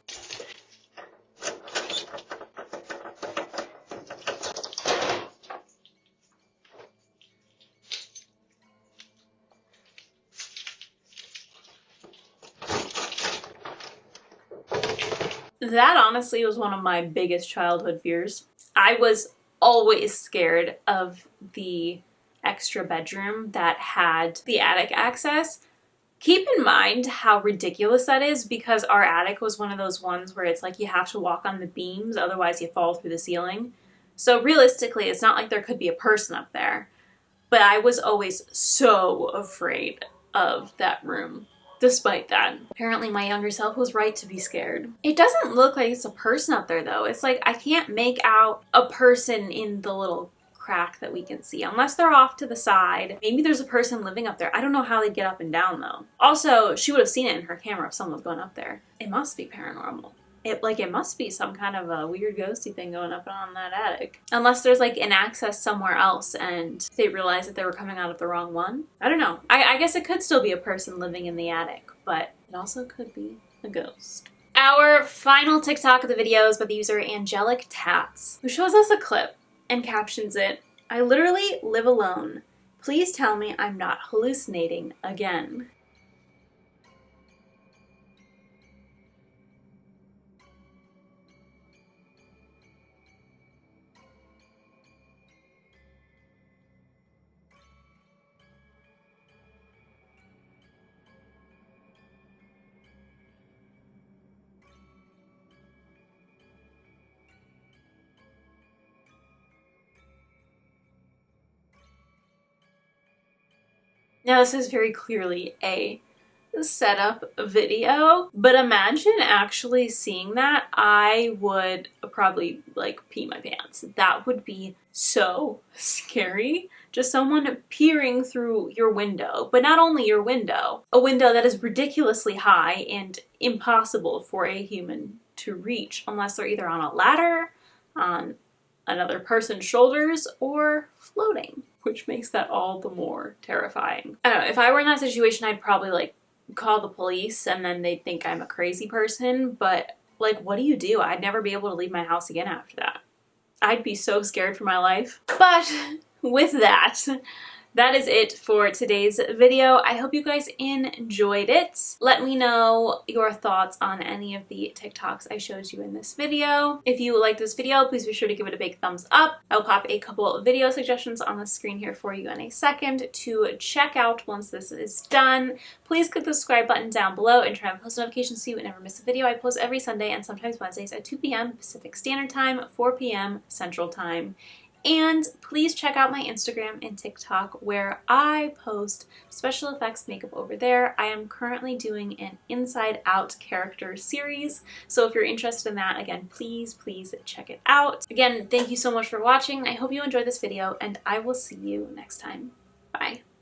That honestly was one of my biggest childhood fears. I was always scared of the extra bedroom that had the attic access. Keep in mind how ridiculous that is because our attic was one of those ones where it's like you have to walk on the beams, otherwise you fall through the ceiling. So realistically, it's not like there could be a person up there. But I was always so afraid of that room. Despite that, apparently my younger self was right to be scared. It doesn't look like it's a person up there though. It's like I can't make out a person in the little crack that we can see unless they're off to the side. Maybe there's a person living up there. I don't know how they get up and down though. Also, she would have seen it in her camera if someone was going up there. It must be paranormal. It must be some kind of a weird ghosty thing going up on that attic. Unless there's like an access somewhere else and they realized that they were coming out of the wrong one. I don't know. I guess it could still be a person living in the attic, but it also could be a ghost. Our final TikTok of the video is by the user Angelic Tats, who shows us a clip and captions it, "I literally live alone. Please tell me I'm not hallucinating again." Now this is very clearly a setup video, but imagine actually seeing that. I would probably like pee my pants. That would be so scary. Just someone peering through your window, but not only your window, a window that is ridiculously high and impossible for a human to reach unless they're either on a ladder, on another person's shoulders, or floating, which makes that all the more terrifying. I don't know, if I were in that situation, I'd probably like call the police and then they'd think I'm a crazy person, but like, what do you do? I'd never be able to leave my house again after that. I'd be so scared for my life. But with that, that is it for today's video. I hope you guys enjoyed it. Let me know your thoughts on any of the TikToks I showed you in this video. If you like this video, please be sure to give it a big thumbs up. I'll pop a couple of video suggestions on the screen here for you in a second to check out once this is done. Please click the subscribe button down below and turn on post notifications so you never miss a video. I post every Sunday and sometimes Wednesdays at 2 p.m. Pacific Standard Time, 4 p.m. Central Time. And please check out my Instagram and TikTok where I post special effects makeup over there. I am currently doing an Inside Out character series. So if you're interested in that, again, please check it out. Again, thank you so much for watching. I hope you enjoyed this video and I will see you next time. Bye.